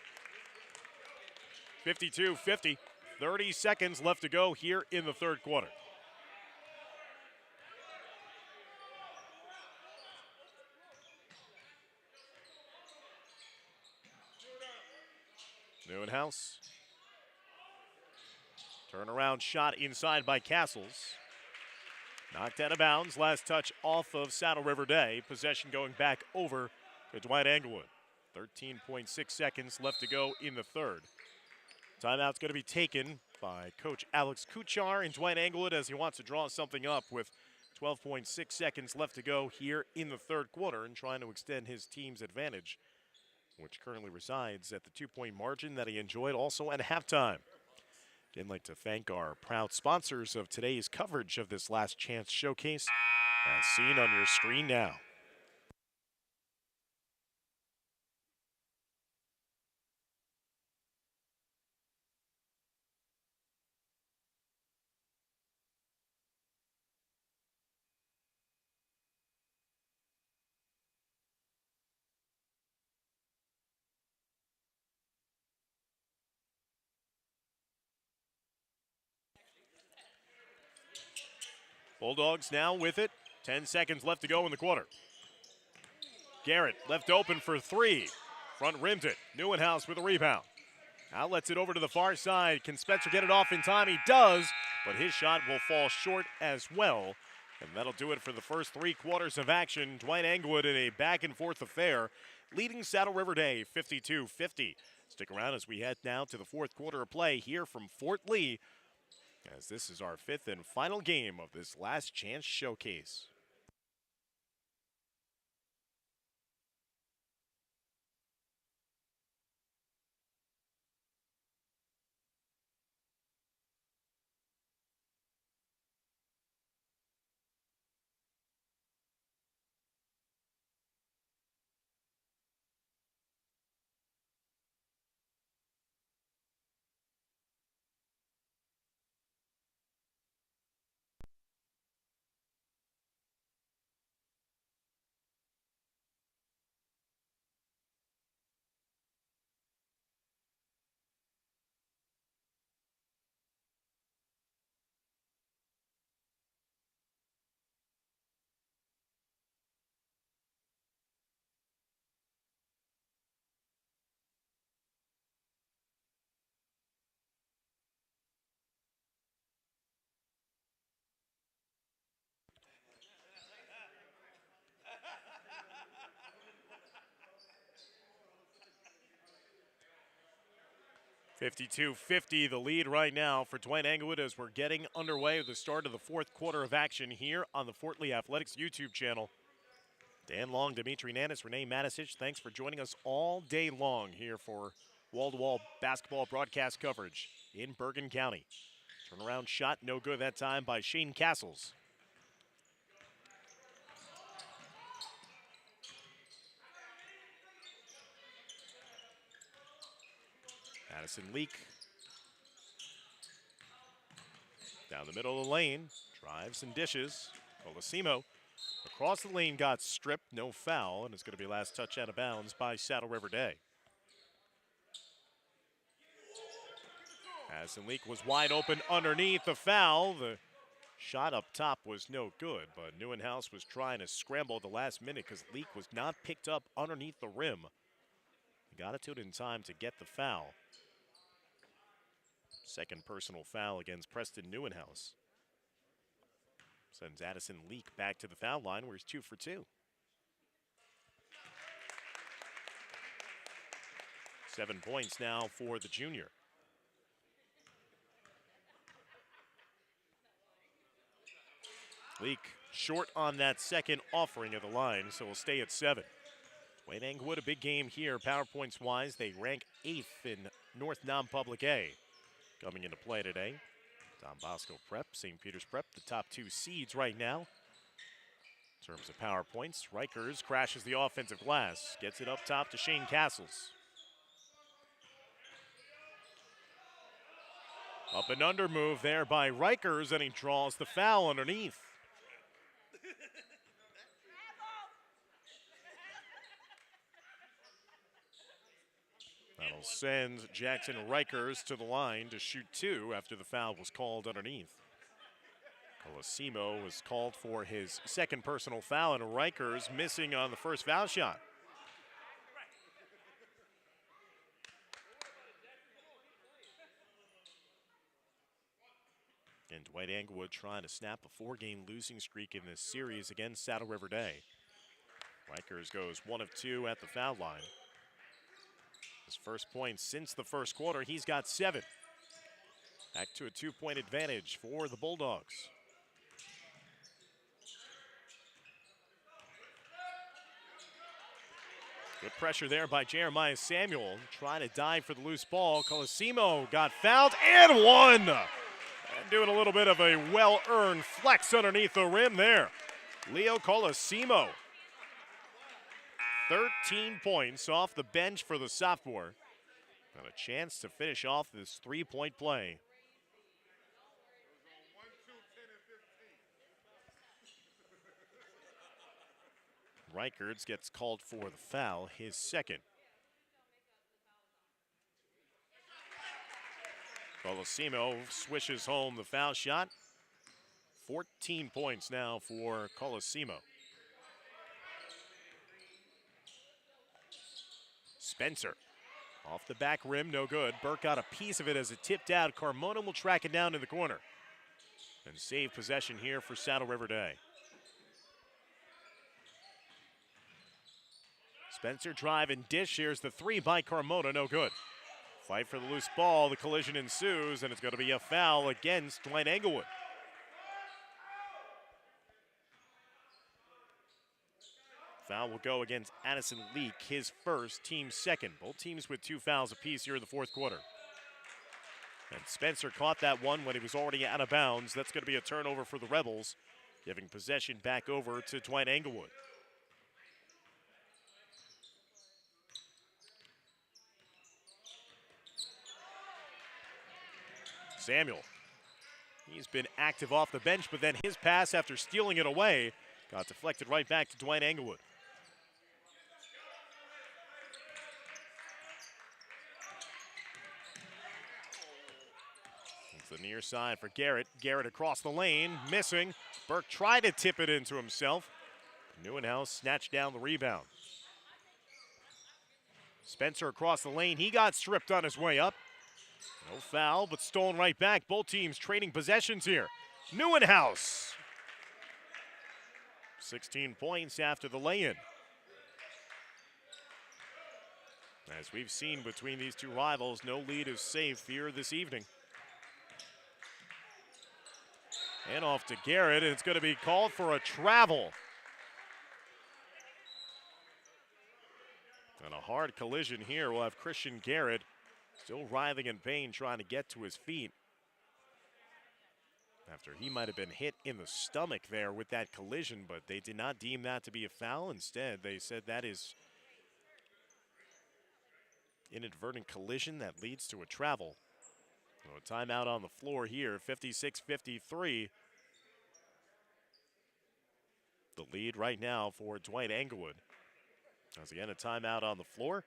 52-50, 30 seconds left to go here in the third quarter. Neuenhuis. Turnaround shot inside by Castles. Knocked out of bounds. Last touch off of Saddle River Day. Possession going back over to Dwight Englewood. 13.6 seconds left to go in the third. Timeout's going to be taken by Coach Alex Kuchar and Dwight Englewood as he wants to draw something up with 12.6 seconds left to go here in the third quarter and trying to extend his team's advantage, which currently resides at the 2-point margin that he enjoyed also at halftime. Again, I'd like to thank our proud sponsors of today's coverage of this Last Chance Showcase, as seen on your screen now. Bulldogs now with it. 10 seconds left to go in the quarter. Garrett left open for three. Front rims it. Neuenhuis with a rebound. Now lets it over to the far side. Can Spencer get it off in time? He does, but his shot will fall short as well. And that'll do it for the first 3 quarters of action. Dwight Englewood in a back-and-forth affair, leading Saddle River Day 52-50. Stick around as we head now to the fourth quarter of play here from Fort Lee, as this is our 5th and final game of this Last Chance Showcase. (52-50) the lead right now for Dwight Englewood as we're getting underway with the start of the fourth quarter of action here on the Fort Lee Athletics YouTube channel. Dan Long, Dimitri Nanis, Renee Matisich, thanks for joining us all day long here for wall-to-wall basketball broadcast coverage in Bergen County. Turnaround shot, no good that time by Shane Castles. Addison Leak down the middle of the lane, drives and dishes. Colosimo across the lane got stripped, no foul, and it's going to be last touch out of bounds by Saddle River Day. Addison Leak was wide open underneath the foul. The shot up top was no good, but Neuenhuis was trying to scramble at the last minute because Leak was not picked up underneath the rim. He got it to it in time to get the foul. Second personal foul against Preston Neuenhuis. Sends Addison Leak back to the foul line where he's 2 for 2. 7 points now for the junior. Leak short on that second offering of the line, so we'll stay at 7. Dwight Englewood, a big game here, power points wise. They rank 8th in North Non-Public A. Coming into play today, Don Bosco Prep, St. Peter's Prep, the top 2 seeds right now. In terms of power points, Rikers crashes the offensive glass, gets it up top to Shane Castles. Up and under move there by Rikers, and he draws the foul underneath. That'll send Jackson Rikers to the line to shoot 2 after the foul was called underneath. Colosimo was called for his second personal foul, and Rikers missing on the first foul shot. And Dwight Englewood trying to snap a 4-game losing streak in this series against Saddle River Day. Rikers goes 1 of 2 at the foul line. His first point since the first quarter. He's got 7. Back to a 2-point advantage for the Bulldogs. Good pressure there by Jeremiah Samuel. Trying to dive for the loose ball. Colosimo got fouled and won. And doing a little bit of a well-earned flex underneath the rim there. Leo Colosimo. 13 points off the bench for the sophomore. And a chance to finish off this 3-point play. Reichertz gets called for the foul, his second. Colosimo swishes home the foul shot. 14 points now for Colosimo. Spencer off the back rim, no good. Burke got a piece of it as it tipped out. Carmona will track it down in the corner and save possession here for Saddle River Day. Spencer drive and dish. Here's the 3 by Carmona, no good. Fight for the loose ball. The collision ensues, and it's going to be a foul against Dwight Englewood. Foul will go against Addison Leak, his first, team second. Both teams with 2 fouls apiece here in the fourth quarter. And Spencer caught that one when he was already out of bounds. That's going to be a turnover for the Rebels, giving possession back over to Dwight Englewood. Samuel, he's been active off the bench, but then his pass after stealing it away got deflected right back to Dwight Englewood. It's the near side for Garrett. Garrett across the lane, missing. Burke tried to tip it into himself. Neuenhaus snatched down the rebound. Spencer across the lane. He got stripped on his way up. No foul, but stolen right back. Both teams trading possessions here. Neuenhaus. 16 points after the lay-in. As we've seen between these two rivals, no lead is safe here this evening. And off to Garrett, and it's going to be called for a travel. And a hard collision here. We'll have Christian Garrett still writhing in pain, trying to get to his feet after he might have been hit in the stomach there with that collision, but they did not deem that to be a foul. Instead, they said that is inadvertent collision that leads to a travel. So a timeout on the floor here, 56-53. The lead right now for Dwight Englewood. Once again, a timeout on the floor.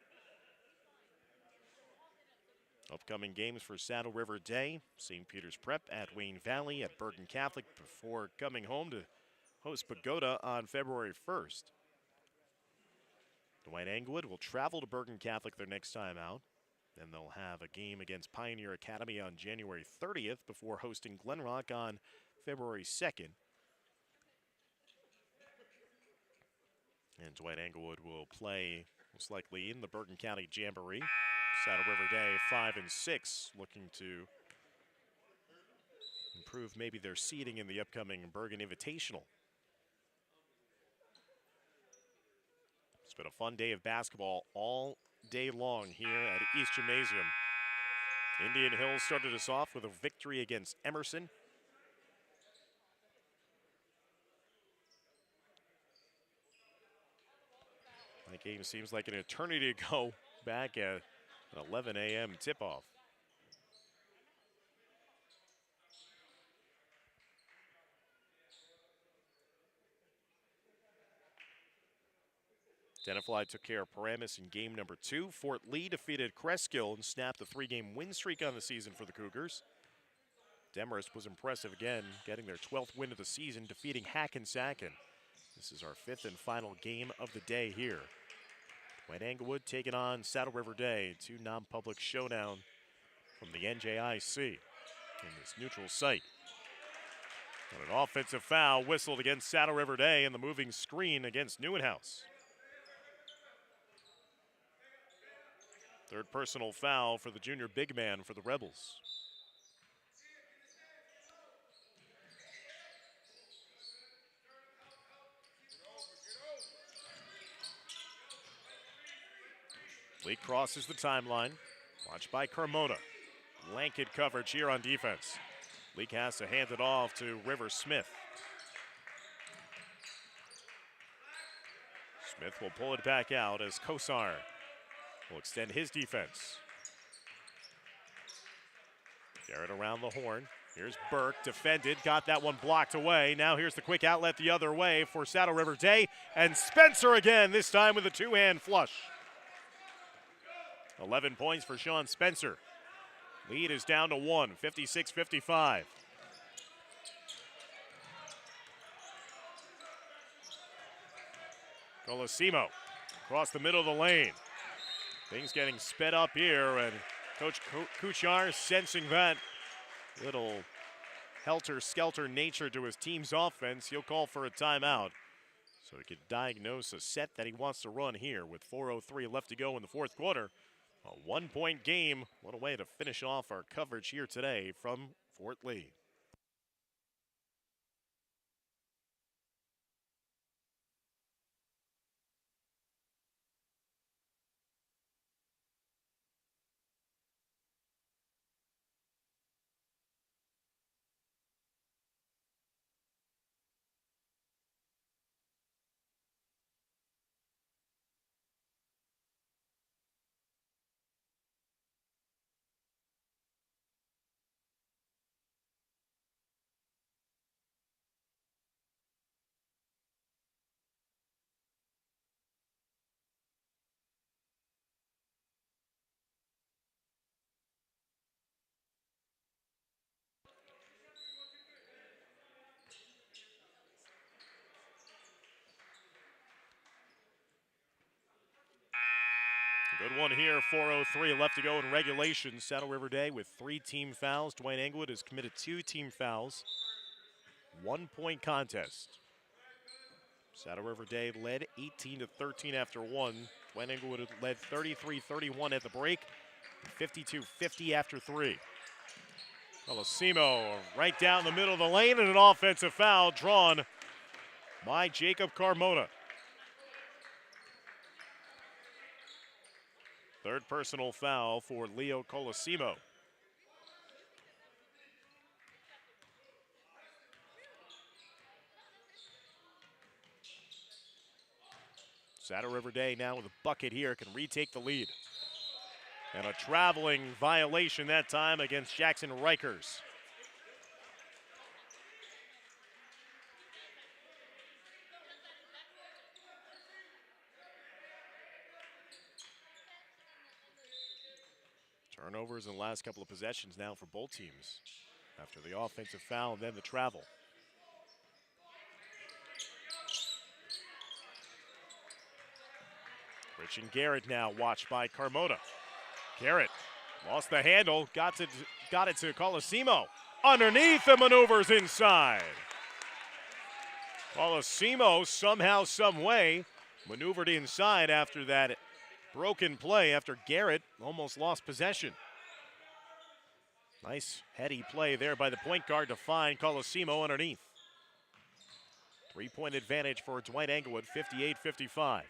Upcoming games for Saddle River Day. St. Peter's Prep at Wayne Valley at Bergen Catholic before coming home to host Pagoda on February 1st. Dwight Englewood will travel to Bergen Catholic their next time out. Then they'll have a game against Pioneer Academy on January 30th before hosting Glen Rock on February 2nd. And Dwight Englewood will play most likely in the Bergen County Jamboree. Saddle River Day 5-6, looking to improve maybe their seeding in the upcoming Bergen Invitational. It's been a fun day of basketball all day long here at East Gymnasium. Indian Hills started us off with a victory against Emerson. That game seems like an eternity ago, back at an 11 a.m. tip-off. Tenafly took care of Paramus in game number 2. Fort Lee defeated Cresskill and snapped the 3-game win streak on the season for the Cougars. Demarest was impressive again, getting their 12th win of the season, defeating Hackensack. This is our 5th and final game of the day here. Dwight Englewood taking on Saddle River Day, 2 non-public showdown from the NJIC in this neutral site. And an offensive foul whistled against Saddle River Day and the moving screen against Neuenhaus. Third personal foul for the junior big man for the Rebels. Lee crosses the timeline. Watched by Carmona. Blanket coverage here on defense. Leak has to hand it off to Rivers Smith. Smith will pull it back out as Kosar will extend his defense. Garrett around the horn. Here's Burke, defended, got that one blocked away. Now here's the quick outlet the other way for Saddle River Day. And Spencer again, this time with a two-hand flush. 11 points for Sean Spencer. Lead is down to 1, 56-55. Colosimo across the middle of the lane. Things getting sped up here, and Coach Kuchar sensing that little helter-skelter nature to his team's offense, he'll call for a timeout so he can diagnose a set that he wants to run here with 4:03 left to go in the fourth quarter. A one-point game. What a way to finish off our coverage here today from Fort Lee. Good one here, 4:03 left to go in regulation. Saddle River Day with 3 team fouls. Dwight Englewood has committed 2 team fouls. 1-point contest. Saddle River Day led 18-13 after 1. Dwight Englewood led 33-31 at the break. 52-50 after 3. Colosimo right down the middle of the lane, and an offensive foul drawn by Jacob Carmona. Third personal foul for Leo Colosimo. Saddle River Day now with a bucket here, can retake the lead. And a traveling violation that time against Jackson Rikers. Turnovers in the last couple of possessions now for both teams after the offensive foul and then the travel. Christian Garrett now watched by Carmona. Garrett lost the handle, got it to Colosimo. Underneath and maneuvers inside. Colosimo somehow, some way maneuvered inside after that broken play after Garrett almost lost possession. Nice heady play there by the point guard to find Colosimo underneath. 3-point advantage for Dwight Englewood, 58-55.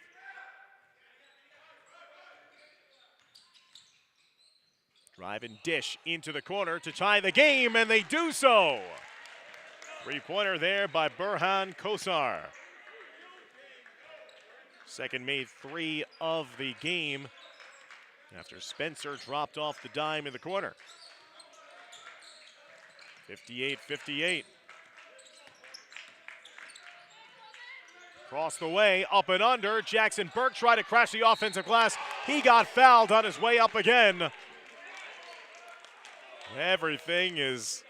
Drive and dish into the corner to tie the game, and they do so. 3-pointer there by Bergen Kosar. Second made 3 of the game after Spencer dropped off the dime in the corner. 58-58. Across the way, up and under. Jackson Burke tried to crash the offensive glass. He got fouled on his way up again. Everything is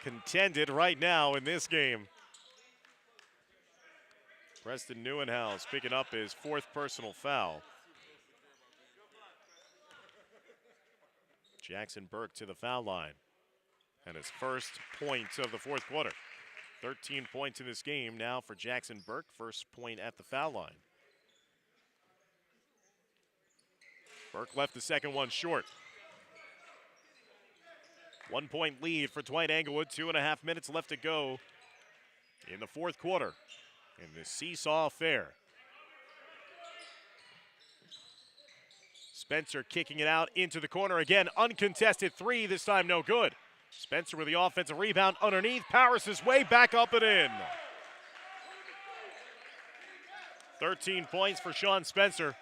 contended right now in this game. Preston Neuenhaus picking up his 4th personal foul. Jackson Burke to the foul line. And his first points of the fourth quarter. 13 points in this game now for Jackson Burke. First point at the foul line. Burke left the second one short. 1 point lead for Dwight Englewood. 2.5 minutes left to go in the fourth quarter in this seesaw affair. Spencer kicking it out into the corner again. Uncontested three, this time no good. Spencer with the offensive rebound underneath, powers his way back up and in. 13 points for Sean Spencer.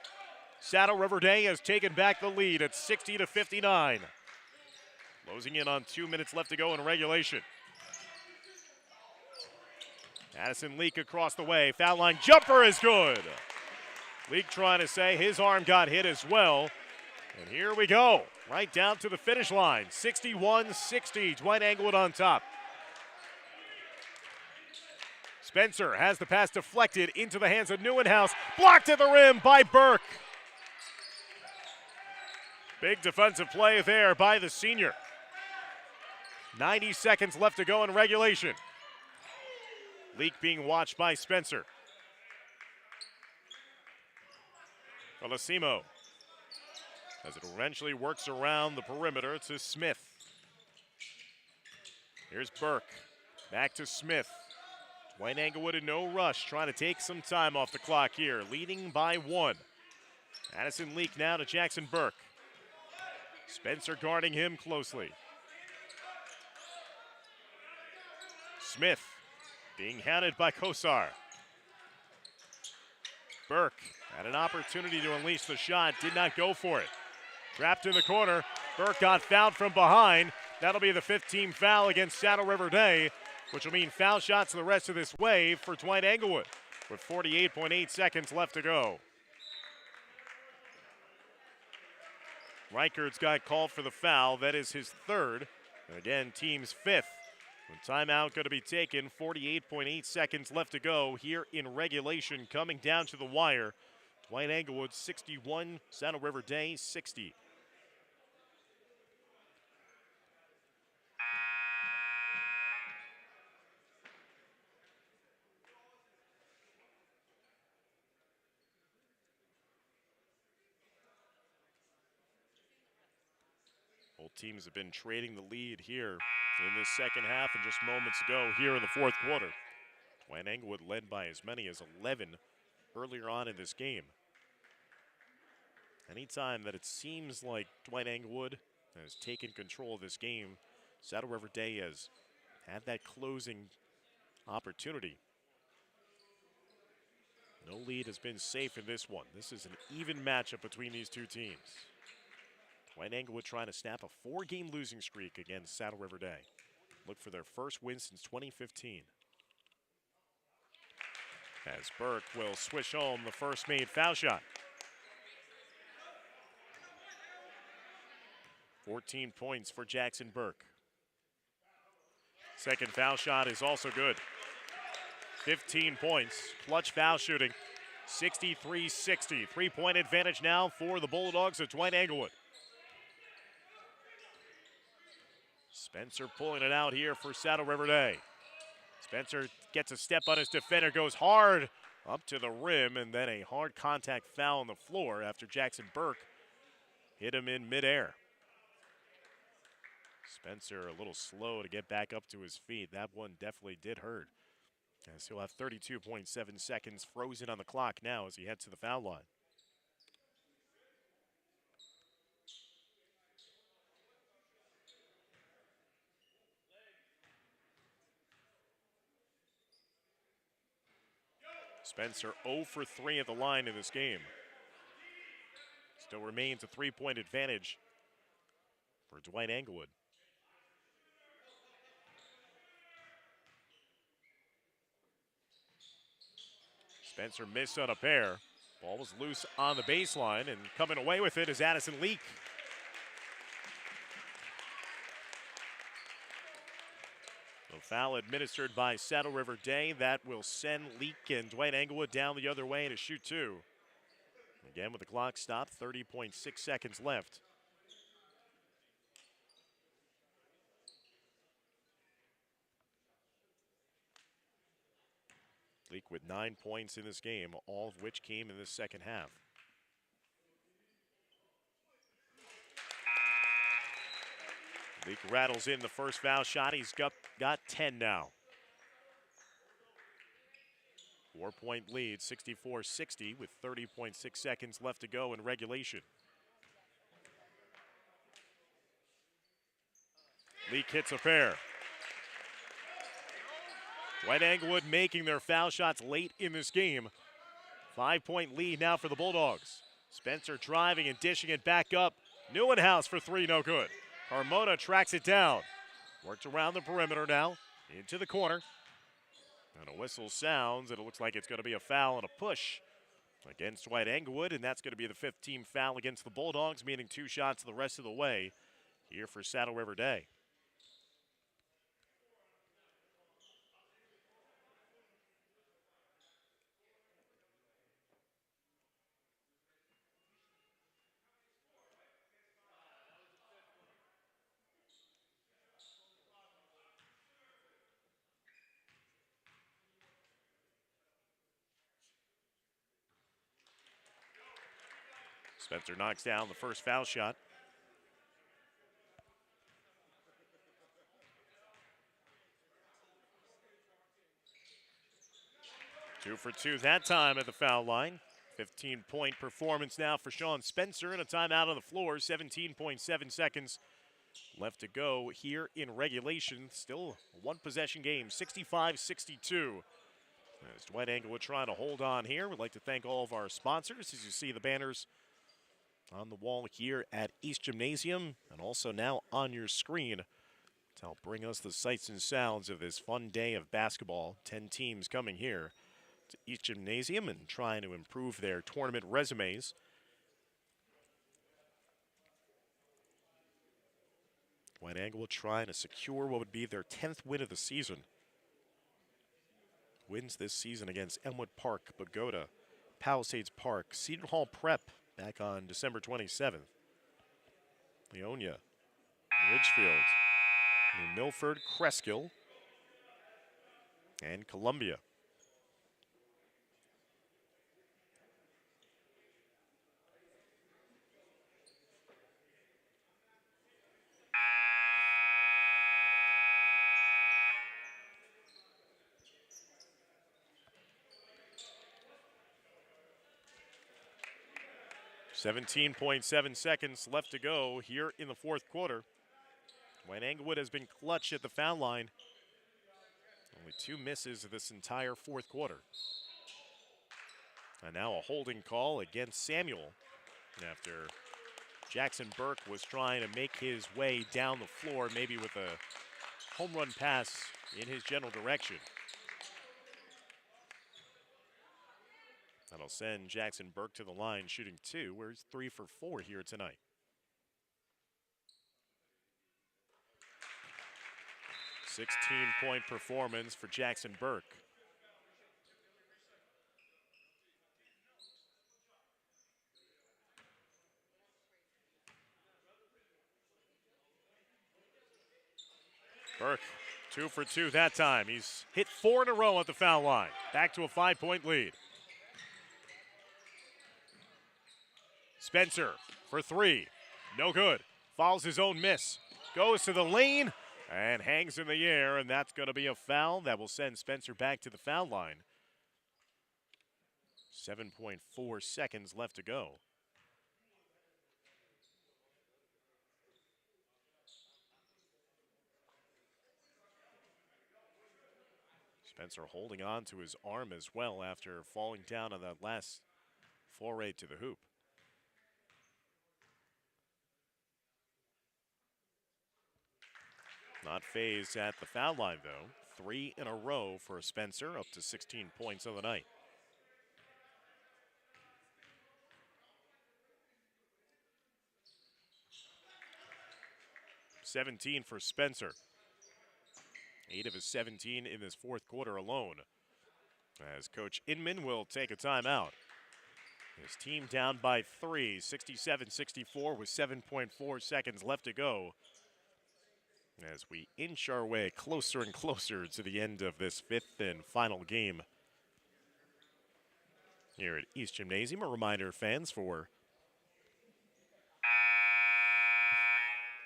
Saddle River Day has taken back the lead at 60-59. Closing in on 2 minutes left to go in regulation. Addison Leak across the way. Foul line jumper is good. Leak trying to say his arm got hit as well. And here we go. Right down to the finish line. 61-60. Dwight Englewood on top. Spencer has the pass deflected into the hands of Neuenhaus. Blocked at the rim by Burke. Big defensive play there by the senior. 90 seconds left to go in regulation. Leak being watched by Spencer. Colosimo, as it eventually works around the perimeter to Smith. Here's Burke, back to Smith. Dwight Englewood in no rush, trying to take some time off the clock here, leading by 1. Addison Leak now to Jackson Burke. Spencer guarding him closely. Smith being hounded by Kosar. Burke had an opportunity to unleash the shot, did not go for it. Trapped in the corner, Burke got fouled from behind. That'll be the 15th foul against Saddle River Day, which will mean foul shots the rest of this wave for Dwight Englewood with 48.8 seconds left to go. Reichard's got called for the foul. That is his third. And again, team's 5th. Timeout going to be taken. 48.8 seconds left to go here in regulation. Coming down to the wire. Dwight Englewood 61, Saddle River Day 60. Both teams have been trading the lead here in this second half and just moments ago here in the fourth quarter. Dwight Englewood led by as many as 11 earlier on in this game. Anytime that it seems like Dwight Englewood has taken control of this game, Saddle River Day has had that closing opportunity. No lead has been safe in this one. This is an even matchup between these two teams. Dwight Englewood trying to snap a 4-game losing streak against Saddle River Day. Look for their first win since 2015. As Burke will swish home the first made foul shot. 14 points for Jackson Burke. Second foul shot is also good. 15 points, clutch foul shooting. 63-60, 3-point advantage now for the Bulldogs of Dwight Englewood. Spencer pulling it out here for Saddle River Day. Spencer gets a step on his defender, goes hard up to the rim, and then a hard contact foul on the floor after Jackson Burke hit him in midair. Spencer a little slow to get back up to his feet. That one definitely did hurt. As he'll have 32.7 seconds frozen on the clock now as he heads to the foul line. Spencer 0 for 3 at the line in this game. Still remains a 3-point advantage for Dwight Englewood. Spencer missed on a pair. Ball was loose on the baseline, and coming away with it is Addison Leak. The foul administered by Saddle River Day. That will send Leak and Dwight Englewood down the other way to shoot 2. Again, with the clock stopped, 30.6 seconds left. Leak with 9 points in this game, all of which came in this second half. Leak rattles in the first foul shot. He's got 10 now. 4-point lead, 64-60 with 30.6 seconds left to go in regulation. Leak hits a pair. Dwight Englewood making their foul shots late in this game. 5-point lead now for the Bulldogs. Spencer driving and dishing it back up. Neuenhouse for three, no good. Carmona tracks it down. Worked around the perimeter now, into the corner. And a whistle sounds, and it looks like it's going to be a foul and a push against Dwight Englewood, and that's going to be the 5th team foul against the Bulldogs, meaning 2 shots the rest of the way here for Saddle River Day. Spencer knocks down the first foul shot. Two for two that time at the foul line. 15-point performance now for Sean Spencer, and a timeout on the floor. 17.7 seconds left to go here in regulation. Still a one-possession game, 65-62. As Dwight Englewood trying to hold on here. We'd like to thank all of our sponsors. As you see the banners on the wall here at East Gymnasium, and also now on your screen to help bring us the sights and sounds of this fun day of basketball. 10 teams coming here to East Gymnasium and trying to improve their tournament resumes. Dwight Englewood trying to secure what would be their 10th win of the season. Wins this season against Elmwood Park, Pagoda, Palisades Park, Cedar Hall Prep back on December 27th. Leonia, Ridgefield, New Milford, Cresskill, and Columbia. .7 seconds left to go here in the fourth quarter. Dwight Englewood has been clutch at the foul line. Only 2 misses this entire fourth quarter. And now a holding call against Samuel after Jackson Burke was trying to make his way down the floor, maybe with a home run pass in his general direction. That'll send Jackson Burke to the line shooting 2, where he's 3 for 4 here tonight. .16-point performance for Jackson Burke. Burke, 2 for 2 that time. He's hit 4 in a row at the foul line. Back to a 5-point lead. Spencer for 3. No good. Follows his own miss. Goes to the lane and hangs in the air, and that's going to be a foul that will send Spencer back to the foul line. 7.4 seconds left to go. Spencer holding on to his arm as well after falling down on that last foray to the hoop. Not phased at the foul line, though. 3 in a row for Spencer, up to 16 points on the night. .17 for Spencer. 8 of his 17 in this fourth quarter alone. As Coach Inman will take a timeout. His team down by 3, 67-64 with 7.4 seconds left to go, as we inch our way closer and closer to the end of this 5th and final game here at East Gymnasium. A reminder, fans, for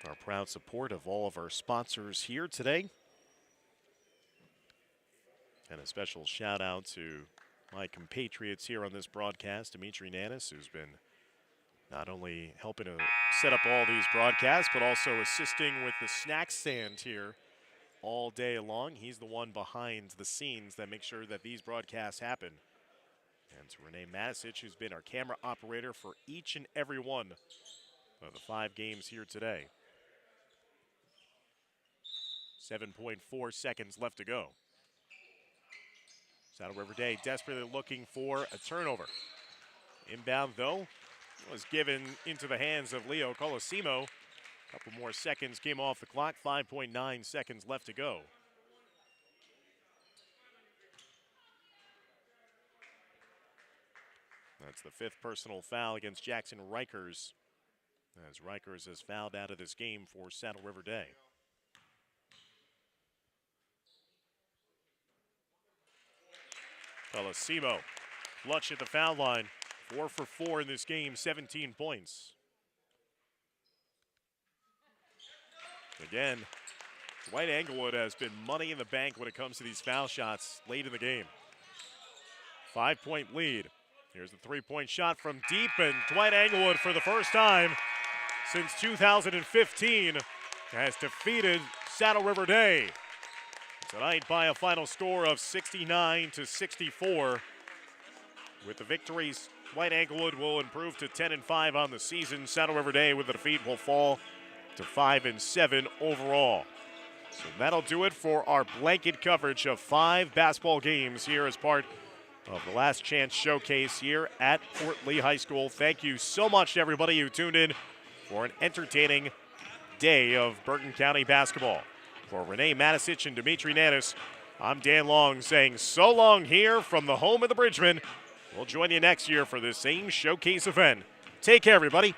Our proud support of all of our sponsors here today. And a special shout out to my compatriots here on this broadcast, Dimitri Nanis, who's been not only helping to set up all these broadcasts, but also assisting with the snack stand here all day long. He's the one behind the scenes that makes sure that these broadcasts happen. And to Renee Matisic, who's been our camera operator for each and every one of the 5 games here today. 7.4 seconds left to go. Saddle River Day desperately looking for a turnover. Inbound, though, was given into the hands of Leo Colosimo. A couple more seconds came off the clock. 5.9 seconds left to go. That's the 5th personal foul against Jackson Rikers, as Rikers has fouled out of this game for Saddle River Day. Colosimo, clutch at the foul line. 4 for 4 in this game, 17 points. Again, Dwight Englewood has been money in the bank when it comes to these foul shots late in the game. 5-point lead. Here's the 3-point shot from deep, and Dwight Englewood, for the first time since 2015, has defeated Saddle River Day tonight by a final score of 69-64. With the victories, Dwight Englewood will improve to 10-5 on the season. Saddle River Day, with the defeat, will fall to 5-7 overall. So that'll do it for our blanket coverage of 5 basketball games here as part of the Last Chance Showcase here at Fort Lee High School. Thank you so much to everybody who tuned in for an entertaining day of Bergen County basketball. For Renee Matisic and Dimitri Nanis, I'm Dan Long saying so long here from the home of the Bridgemen. We'll join you next year for the same showcase event. Take care, everybody.